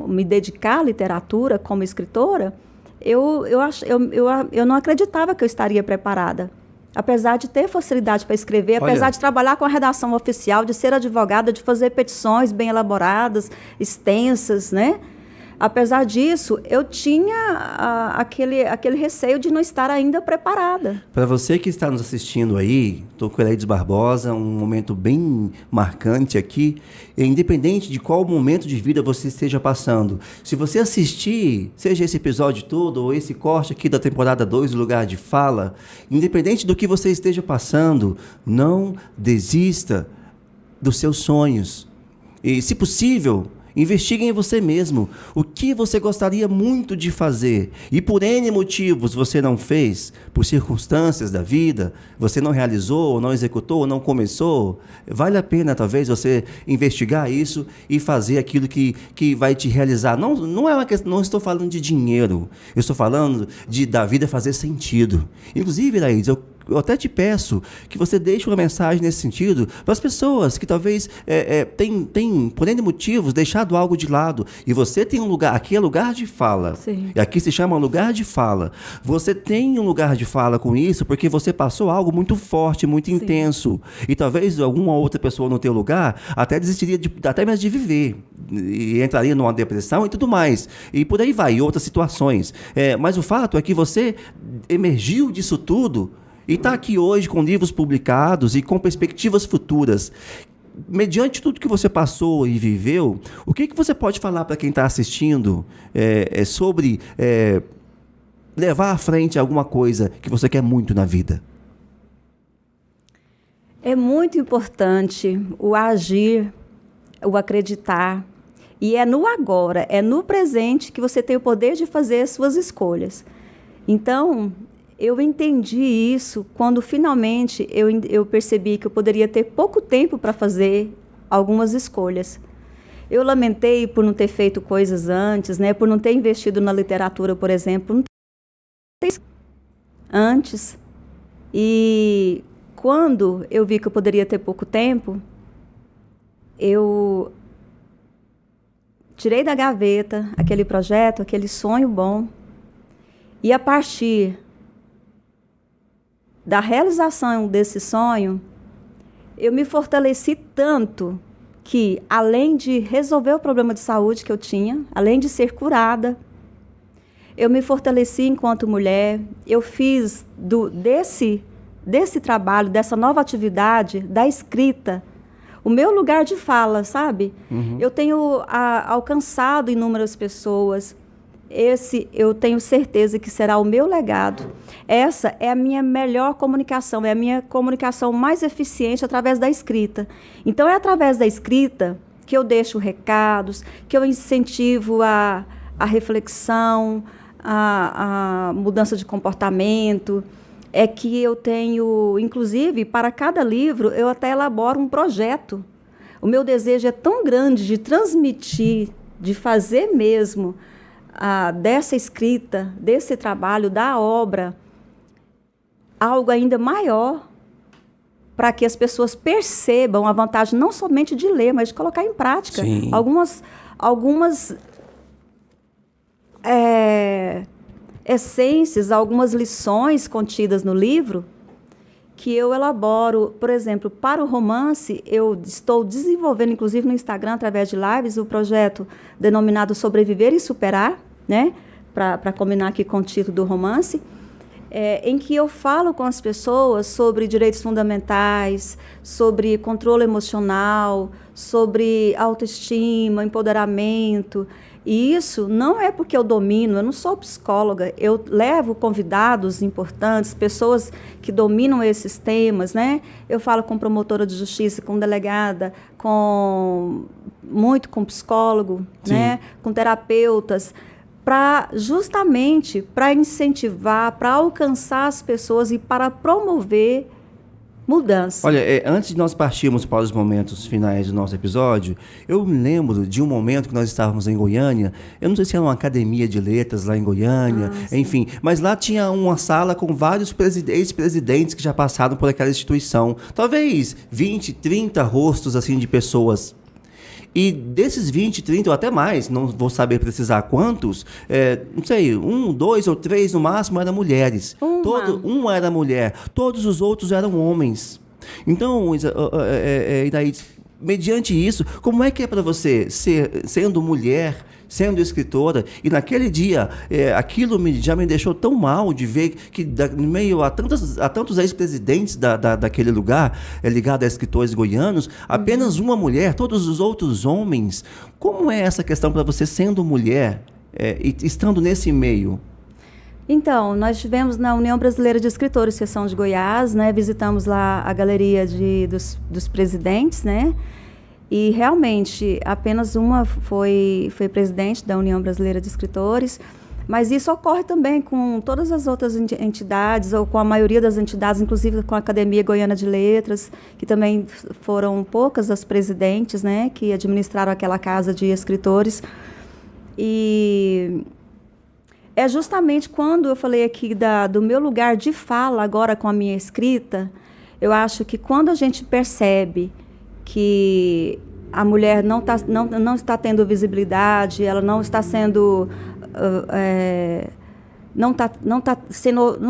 me dedicar à literatura como escritora, eu não acreditava que eu estaria preparada. Apesar de ter facilidade para escrever, apesar de trabalhar com a redação oficial, de ser advogada, de fazer petições bem elaboradas, extensas, né? Apesar disso, eu tinha aquele receio de não estar ainda preparada. Para você que está nos assistindo aí, estou com o Iraídes Barbosa, um momento bem marcante aqui, independente de qual momento de vida você esteja passando. Se você assistir, seja esse episódio todo ou esse corte aqui da temporada 2 do Lugar de Fala, independente do que você esteja passando, não desista dos seus sonhos. E, se possível, investigue em você mesmo. O que você gostaria muito de fazer e por N motivos você não fez, por circunstâncias da vida, você não realizou, não executou, não começou, vale a pena talvez você investigar isso e fazer aquilo que vai te realizar. Não é uma questão, não estou falando de dinheiro, eu estou falando da vida fazer sentido. Inclusive, Iraídes, eu até te peço que você deixe uma mensagem nesse sentido para as pessoas que talvez têm, por N motivos, deixado algo de lado. E você tem um lugar, aqui é lugar de fala. Sim. E aqui se chama lugar de fala. Você tem um lugar de fala com isso porque você passou algo muito forte, muito Sim. intenso. E talvez alguma outra pessoa no teu lugar até desistiria até mesmo de viver. E entraria numa depressão e tudo mais. E por aí vai, outras situações. Mas o fato é que você emergiu disso tudo e está aqui hoje com livros publicados e com perspectivas futuras. mediante tudo que você passou e viveu, o que você pode falar para quem está assistindo sobre levar à frente alguma coisa que você quer muito na vida? É muito importante o agir, o acreditar. E é no agora, é no presente que você tem o poder de fazer as suas escolhas. Então, eu entendi isso quando finalmente eu percebi que eu poderia ter pouco tempo para fazer algumas escolhas. Eu lamentei por não ter feito coisas antes, né? Por não ter investido na literatura, por exemplo, não ter antes. E quando eu vi que eu poderia ter pouco tempo, eu tirei da gaveta aquele projeto, aquele sonho bom, e a partir da realização desse sonho, eu me fortaleci tanto que, além de resolver o problema de saúde que eu tinha, além de ser curada, eu me fortaleci enquanto mulher. Eu fiz desse trabalho, dessa nova atividade, da escrita, o meu lugar de fala, sabe? Uhum. Eu tenho alcançado inúmeras pessoas. Esse eu tenho certeza que será o meu legado. Essa é a minha melhor comunicação, é a minha comunicação mais eficiente através da escrita. Então, é através da escrita que eu deixo recados, que eu incentivo a reflexão, a mudança de comportamento. É que eu tenho, inclusive, para cada livro, eu até elaboro um projeto. O meu desejo é tão grande de transmitir, de fazer mesmo, dessa escrita, desse trabalho, da obra, algo ainda maior, para que as pessoas percebam a vantagem não somente de ler, mas de colocar em prática. Sim. Algumas essências, algumas lições contidas no livro que eu elaboro. Por exemplo, para o romance, eu estou desenvolvendo, inclusive no Instagram, através de lives, o projeto denominado Sobreviver e Superar, né? Para combinar aqui com o título do romance, em que eu falo com as pessoas sobre direitos fundamentais, sobre controle emocional, sobre autoestima, empoderamento. E isso não é porque eu domino, eu não sou psicóloga, eu levo convidados importantes, pessoas que dominam esses temas, né? Eu falo com promotora de justiça, com delegada, muito com psicólogo, né? Com terapeutas, justamente para incentivar, para alcançar as pessoas e para promover mudança. Olha, antes de nós partirmos para os momentos finais do nosso episódio, eu me lembro de um momento que nós estávamos em Goiânia. Eu não sei se era uma academia de letras lá em Goiânia, enfim, mas lá tinha uma sala com vários ex-presidentes que já passaram por aquela instituição. Talvez 20, 30 rostos assim de pessoas. E desses 20, 30 ou até mais, não vou saber precisar quantos, não sei, 1, 2 ou 3 no máximo eram mulheres. Um era mulher, todos os outros eram homens. Então, mediante isso, como é que é para você, sendo mulher, sendo escritora, e naquele dia aquilo já me deixou tão mal de ver que no meio a tantos ex-presidentes daquele lugar, ligado a escritores goianos, apenas uma mulher, todos os outros homens. Como é essa questão para você, sendo mulher e estando nesse meio? Então, nós estivemos na União Brasileira de Escritores, seção de Goiás, né? Visitamos lá a galeria dos presidentes, né? E realmente apenas uma foi presidente da União Brasileira de Escritores, mas isso ocorre também com todas as outras entidades, ou com a maioria das entidades, inclusive com a Academia Goiana de Letras, que também foram poucas as presidentes, né, que administraram aquela casa de escritores. E é justamente quando eu falei aqui do meu lugar de fala agora com a minha escrita, eu acho que quando a gente percebe que a mulher não está tendo visibilidade, ela não está sendo, não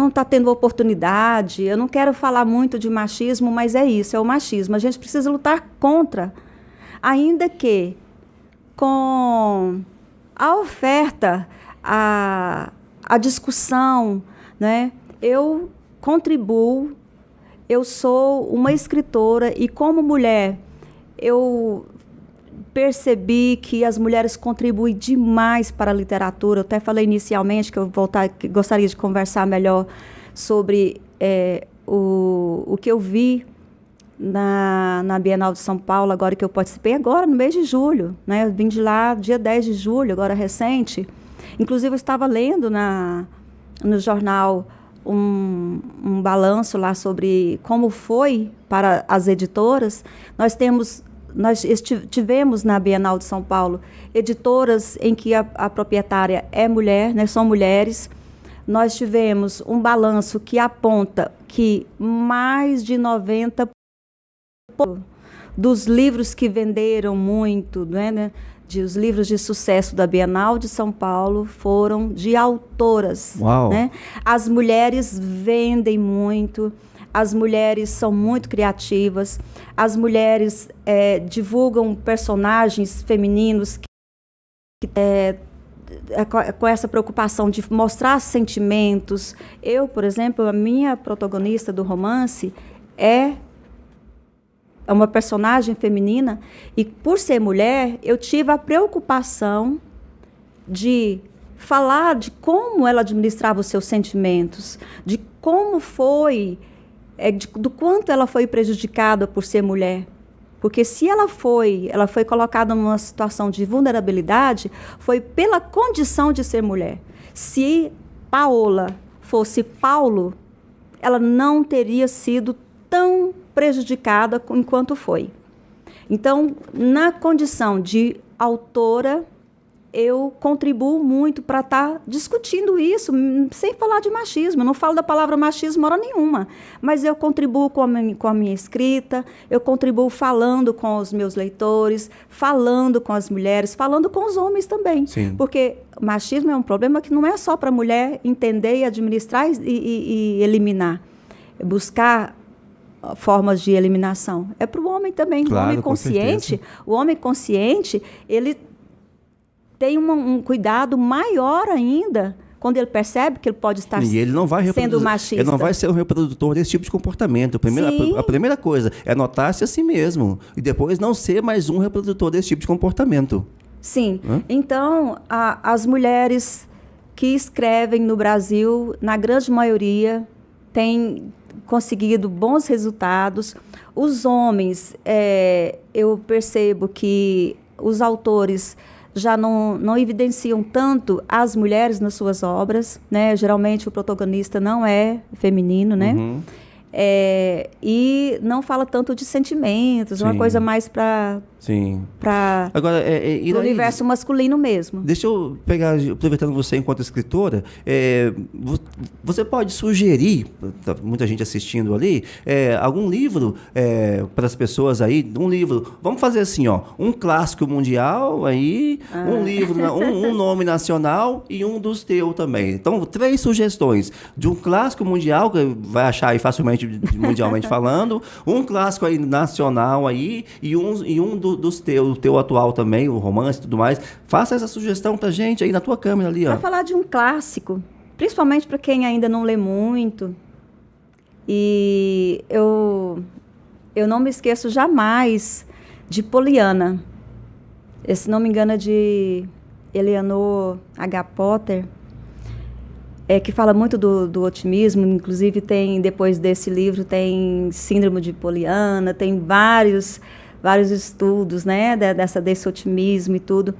está tendo oportunidade. Eu não quero falar muito de machismo, mas é isso, é o machismo. A gente precisa lutar contra, ainda que com a oferta, a discussão, né? Eu contribuo. Eu sou uma escritora e, como mulher, eu percebi que as mulheres contribuem demais para a literatura. Eu até falei inicialmente que gostaria de conversar melhor sobre o que eu vi na Bienal de São Paulo, agora que eu participei, agora no mês de julho, né? Eu vim de lá dia 10 de julho, agora recente. Inclusive, eu estava lendo no jornal um balanço lá sobre como foi para as editoras. Nós tivemos na Bienal de São Paulo editoras em que a proprietária é mulher, né? São mulheres. Nós tivemos um balanço que aponta que mais de 90% dos livros que venderam muito, né, os livros de sucesso da Bienal de São Paulo foram de autoras. Uau. Né? As mulheres vendem muito, as mulheres são muito criativas, as mulheres divulgam personagens femininos com essa preocupação de mostrar sentimentos. Eu, por exemplo, a minha protagonista do romance é uma personagem feminina, e por ser mulher, eu tive a preocupação de falar de como ela administrava os seus sentimentos, de como foi, do quanto ela foi prejudicada por ser mulher. Porque se ela foi colocada numa situação de vulnerabilidade, foi pela condição de ser mulher. Se Paola fosse Paulo, ela não teria sido tão prejudicada enquanto foi. Então, na condição de autora, eu contribuo muito para estar discutindo isso, sem falar de machismo. Eu não falo da palavra machismo hora nenhuma, mas eu contribuo com a minha escrita, eu contribuo falando com os meus leitores, falando com as mulheres, falando com os homens também. Sim. Porque machismo é um problema que não é só para a mulher entender e administrar e eliminar. Buscar formas de eliminação. É para o homem também. Claro, o homem consciente, ele tem um cuidado maior ainda quando ele percebe que ele pode estar sendo machista. Ele não vai ser o reprodutor desse tipo de comportamento. A primeira coisa é notar-se a si mesmo e depois não ser mais um reprodutor desse tipo de comportamento. Sim. Então, as mulheres que escrevem no Brasil, na grande maioria, têm conseguido bons resultados. Os homens, eu percebo que os autores já não evidenciam tanto as mulheres nas suas obras, né? Geralmente o protagonista não é feminino, né? Uhum. E não fala tanto de sentimentos, uma coisa mais para o universo masculino mesmo. Deixa eu pegar, aproveitando você enquanto escritora, você pode sugerir, muita gente assistindo ali, algum livro para as pessoas aí, um livro, vamos fazer assim, um clássico mundial, aí, um livro, um nome nacional e um dos teus também. Então, 3 sugestões de um clássico mundial, que vai achar aí facilmente, mundialmente falando, um clássico aí nacional aí e um dos teus, o teu atual também, o romance e tudo mais. Faça essa sugestão pra gente aí na tua câmera ali, ó. Para falar de um clássico, principalmente para quem ainda não lê muito, e eu não me esqueço jamais de Poliana. Se não me engano é de Eleanor H. Potter, que fala muito do otimismo. Inclusive depois desse livro tem Síndrome de Poliana, tem vários estudos, né, desse otimismo e tudo.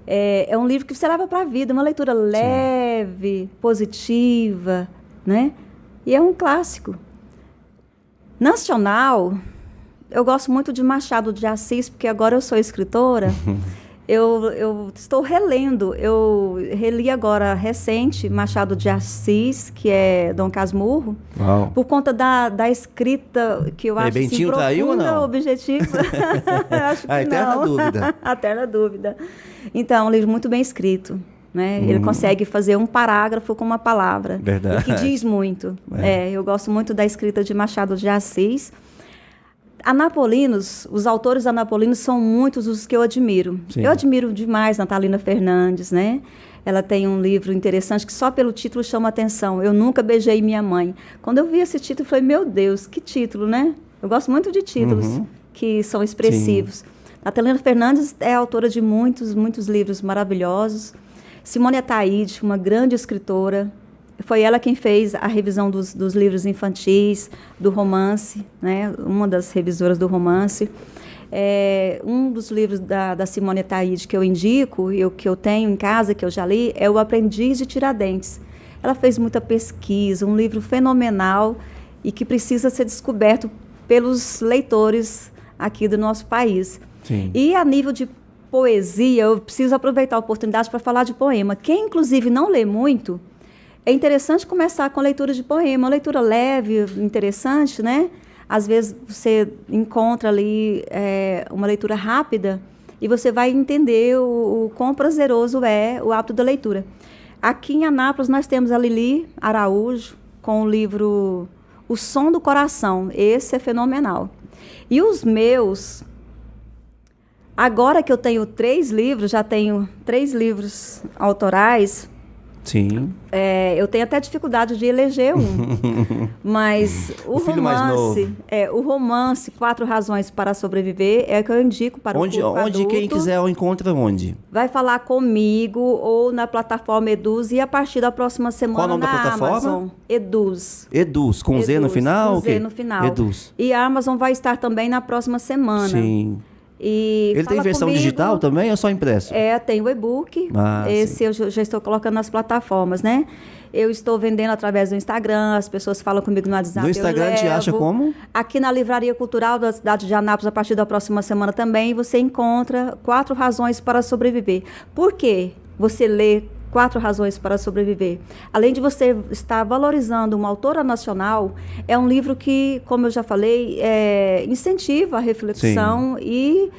É um livro que você leva para a vida, uma leitura leve, sim, positiva, né? E é um clássico. Nacional, eu gosto muito de Machado de Assis, porque agora eu sou escritora. Eu estou relendo, eu reli agora recente Machado de Assis, que é Dom Casmurro. Uau. Por conta da escrita que eu acho assim, Bentinho traiu ou não? Objetiva. Acho que a eterna não. dúvida. A eterna dúvida. Então, um livro muito bem escrito. Né? Ele consegue fazer um parágrafo com uma palavra. Verdade. Que diz muito. Eu gosto muito da escrita de Machado de Assis. Anapolinos, os autores anapolinos são muitos os que eu admiro. Sim. Eu admiro demais Natalina Fernandes, né? Ela tem um livro interessante que só pelo título chama atenção. Eu Nunca Beijei Minha Mãe. Quando eu vi esse título, eu falei, meu Deus, que título, né? Eu gosto muito de títulos que são expressivos. Natalina Fernandes é autora de muitos, muitos livros maravilhosos. Simone Ataíde, uma grande escritora, foi ela quem fez a revisão dos livros infantis, do romance, né? Uma das revisoras do romance. Um dos livros da Simone Ataíde que eu indico, que eu tenho em casa, que eu já li, é O Aprendiz de Tiradentes. Ela fez muita pesquisa, um livro fenomenal e que precisa ser descoberto pelos leitores aqui do nosso país. Sim. E a nível de poesia, eu preciso aproveitar a oportunidade para falar de poema. Quem, inclusive, não lê muito, é interessante começar com a leitura de poema. Uma leitura leve, interessante, né? Às vezes você encontra ali uma leitura rápida e você vai entender o quão prazeroso é o hábito da leitura. Aqui em Anápolis nós temos a Lili Araújo com o livro O Som do Coração. Esse é fenomenal. E os meus, agora que eu tenho 3 livros, já tenho 3 livros autorais. Sim. Eu tenho até dificuldade de eleger um. Mas o romance 4 Razões para Sobreviver é o que eu indico para o público adulto. Quem quiser encontra onde? Vai falar comigo ou na plataforma Eduz e a partir da próxima semana Qual o nome da plataforma? Amazon. Eduz. Eduz, com Z no final? Com Z no final. Eduz. E a Amazon vai estar também na próxima semana. Sim. E ele tem versão digital também ou só impresso? Tem o e-book. Esse sim. eu já estou colocando nas plataformas, né? Eu estou vendendo através do Instagram, as pessoas falam comigo no WhatsApp. No Instagram te acha como? Aqui na Livraria Cultural da cidade de Anápolis, a partir da próxima semana também, você encontra 4 Razões para Sobreviver. Por quê? Você lê 4 Razões para Sobreviver. Além de você estar valorizando uma autora nacional, é um livro que, como eu já falei, incentiva a reflexão. Sim. E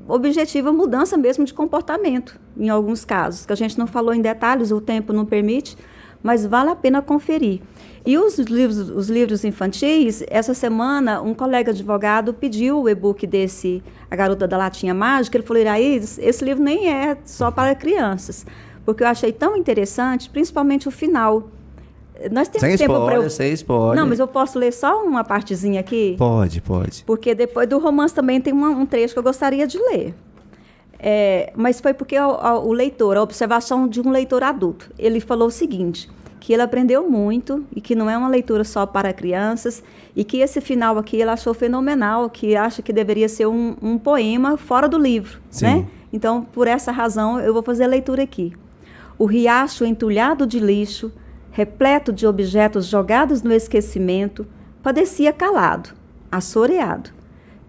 objetiva a mudança mesmo de comportamento, em alguns casos, que a gente não falou em detalhes, o tempo não permite, mas vale a pena conferir. E os livros infantis, essa semana, um colega advogado pediu o e-book desse, A Garota da Latinha Mágica. Ele falou, Iraídes, esse livro nem é só para crianças, porque eu achei tão interessante, principalmente o final. Nós temos tempo para sem spoiler. Não, mas eu posso ler só uma partezinha aqui? Pode. Porque depois do romance também tem um trecho que eu gostaria de ler. Mas foi porque o leitor, a observação de um leitor adulto, ele falou o seguinte, que ele aprendeu muito e que não é uma leitura só para crianças e que esse final aqui ele achou fenomenal, que acha que deveria ser um poema fora do livro, né? Então, por essa razão, eu vou fazer a leitura aqui. O riacho entulhado de lixo, repleto de objetos jogados no esquecimento, padecia calado, assoreado.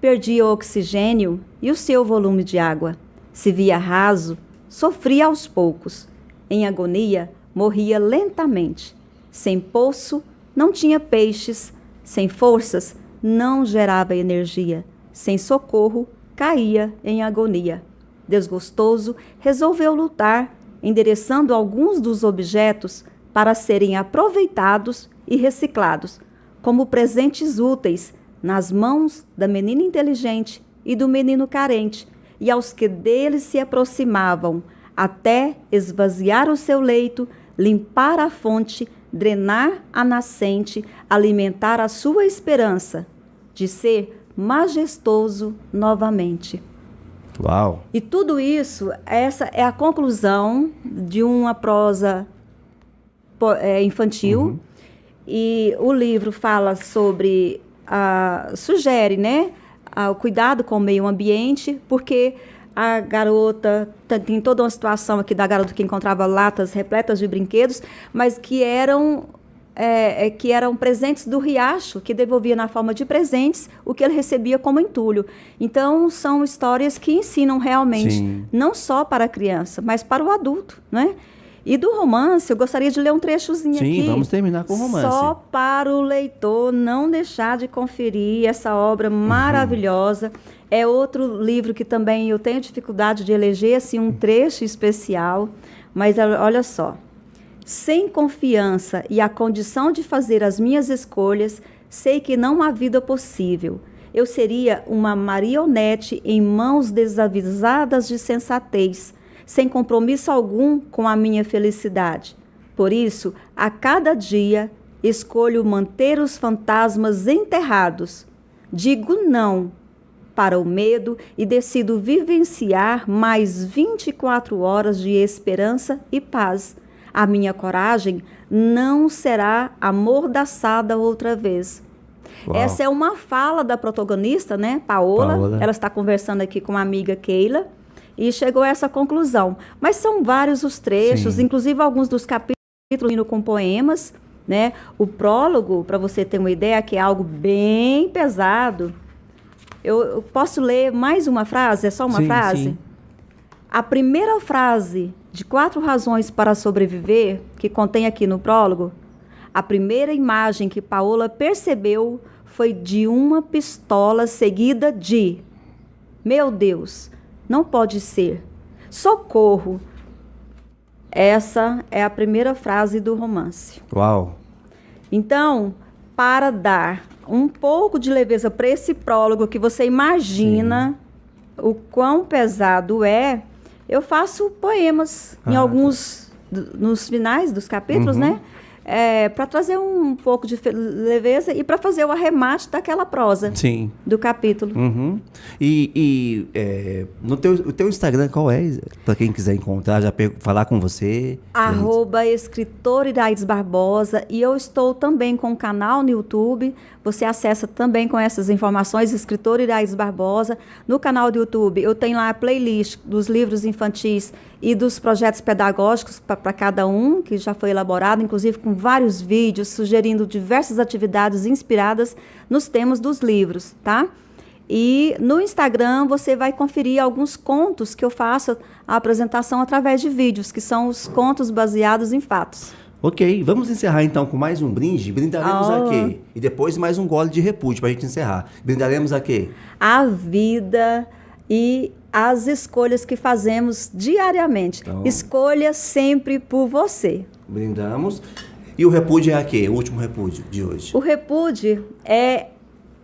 Perdia o oxigênio e o seu volume de água. Se via raso, sofria aos poucos. Em agonia, morria lentamente. Sem poço, não tinha peixes. Sem forças, não gerava energia. Sem socorro, caía em agonia. Desgostoso, resolveu lutar, endereçando alguns dos objetos para serem aproveitados e reciclados, como presentes úteis nas mãos da menina inteligente e do menino carente, e aos que deles se aproximavam, até esvaziar o seu leito, limpar a fonte, drenar a nascente, alimentar a sua esperança de ser majestoso novamente. Uau! E tudo isso, essa é a conclusão de uma prosa infantil. Uhum. E o livro fala sobre, sugere, né, o cuidado com o meio ambiente, porque a garota, tem toda uma situação aqui da garota que encontrava latas repletas de brinquedos, mas que eram presentes do riacho, que devolvia na forma de presentes o que ele recebia como entulho. Então, são histórias que ensinam realmente, Sim. não só para a criança, mas para o adulto, né? E do romance, eu gostaria de ler um trechozinho aqui. Sim, vamos terminar com o romance. Só para o leitor não deixar de conferir essa obra maravilhosa. É outro livro que também eu tenho dificuldade de eleger assim, um trecho especial. Mas olha só. Sem confiança e a condição de fazer as minhas escolhas, sei que não há vida possível. Eu seria uma marionete em mãos desavisadas de sensatez, sem compromisso algum com a minha felicidade. Por isso, a cada dia, escolho manter os fantasmas enterrados. digo não para o medo e decido vivenciar mais 24 horas de esperança e paz. A minha coragem não será amordaçada outra vez. Uau. Essa é uma fala da protagonista, né, Paola. Ela está conversando aqui com a amiga Keila e chegou a essa conclusão. Mas são vários os trechos, Sim. inclusive alguns dos capítulos indo com poemas, né? O prólogo, para você ter uma ideia, que é algo bem pesado. Eu posso ler mais uma frase? É só uma frase? Sim. A primeira frase de 4 razões para sobreviver, que contém aqui no prólogo, a primeira imagem que Paola percebeu foi de uma pistola seguida de: meu Deus, não pode ser. Socorro. Essa é a primeira frase do romance. Uau! Então, para dar um pouco de leveza para esse prólogo que você imagina o quão pesado é, eu faço poemas em alguns, nos finais dos capítulos, né? Para trazer um pouco de leveza e para fazer o arremate daquela prosa do capítulo. No teu Instagram, qual é? Para quem quiser encontrar, falar com você. @escritor Iraídes Barbosa. E eu estou também com um canal no YouTube. Você acessa também com essas informações, escritor Iraídes Barbosa. No canal do YouTube, eu tenho lá a playlist dos livros infantis e dos projetos pedagógicos para cada um, que já foi elaborado, inclusive com vários vídeos, sugerindo diversas atividades inspiradas nos temas dos livros, tá? E no Instagram você vai conferir alguns contos que eu faço a apresentação através de vídeos, que são os contos baseados em fatos. Ok, vamos encerrar então com mais um brinde. Brindaremos a quê? E depois mais um gole de repúdio para a gente encerrar. Brindaremos a quê? A vida e as escolhas que fazemos diariamente. Então, escolha sempre por você. Brindamos. E o repúdio é a quê? O último repúdio de hoje. O repúdio é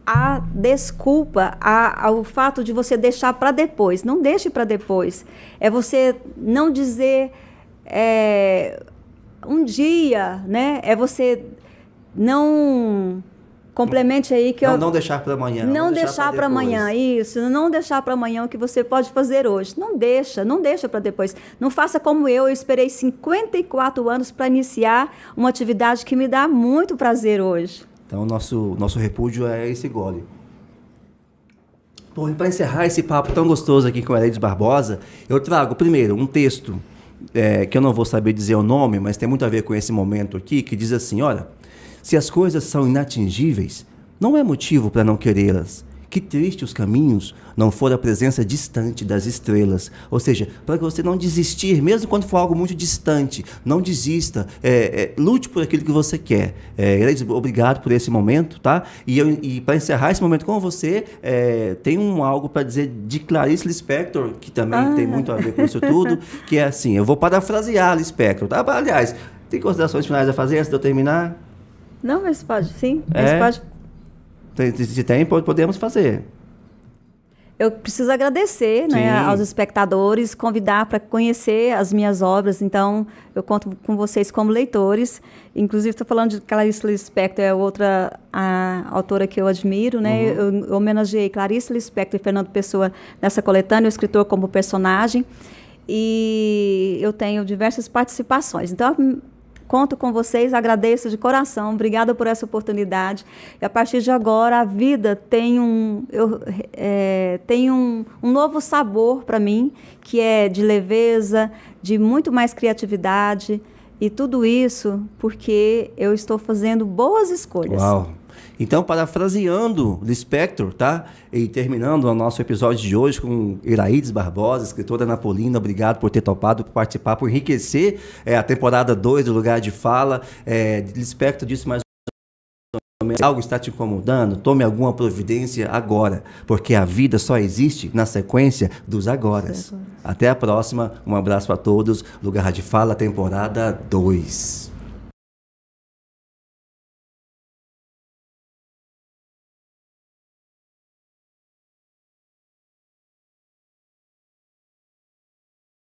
a desculpa, ao fato de você deixar para depois. Não deixe para depois. É você não dizer um dia, né? É você não... Complemente aí que não deixar para amanhã. Não deixar para amanhã, isso. Não deixar para amanhã o que você pode fazer hoje. Não deixa para depois. Não faça como eu esperei 54 anos para iniciar uma atividade que me dá muito prazer hoje. Então, nosso repúdio é esse gole. Bom, e para encerrar esse papo tão gostoso aqui com a Iraídes Barbosa, eu trago primeiro um texto que eu não vou saber dizer o nome, mas tem muito a ver com esse momento aqui, que diz assim, olha... Se as coisas são inatingíveis, não é motivo para não querê-las. Que triste os caminhos, não for a presença distante das estrelas. Ou seja, para você não desistir, mesmo quando for algo muito distante, não desista, lute por aquilo que você quer. Obrigado por esse momento, tá? E para encerrar esse momento com você, tem algo para dizer de Clarice Lispector, que também tem muito a ver com isso tudo, que é assim, eu vou parafrasear Lispector, tá? Aliás, tem considerações finais a fazer antes de eu terminar? Não, mas pode, sim. Mas pode... Se tem, podemos fazer. Eu preciso agradecer, né, aos espectadores, convidar para conhecer as minhas obras. Então, eu conto com vocês como leitores. Inclusive, estou falando de Clarice Lispector, é outra autora que eu admiro. Né? Eu homenageei Clarice Lispector e Fernando Pessoa nessa coletânea, o escritor como personagem. E eu tenho diversas participações. Então, conto com vocês, agradeço de coração, obrigada por essa oportunidade. E a partir de agora, a vida tem um novo sabor para mim, que é de leveza, de muito mais criatividade, e tudo isso porque eu estou fazendo boas escolhas. Uau! Então, parafraseando Lispector, tá? E terminando o nosso episódio de hoje com Iraídes Barbosa, escritora napolina, obrigado por ter topado, por participar, por enriquecer a temporada 2 do Lugar de Fala. Lispector disse mais ou menos, algo está te incomodando? Tome alguma providência agora, porque a vida só existe na sequência dos agoras. Até a próxima, um abraço a todos, Lugar de Fala, temporada 2.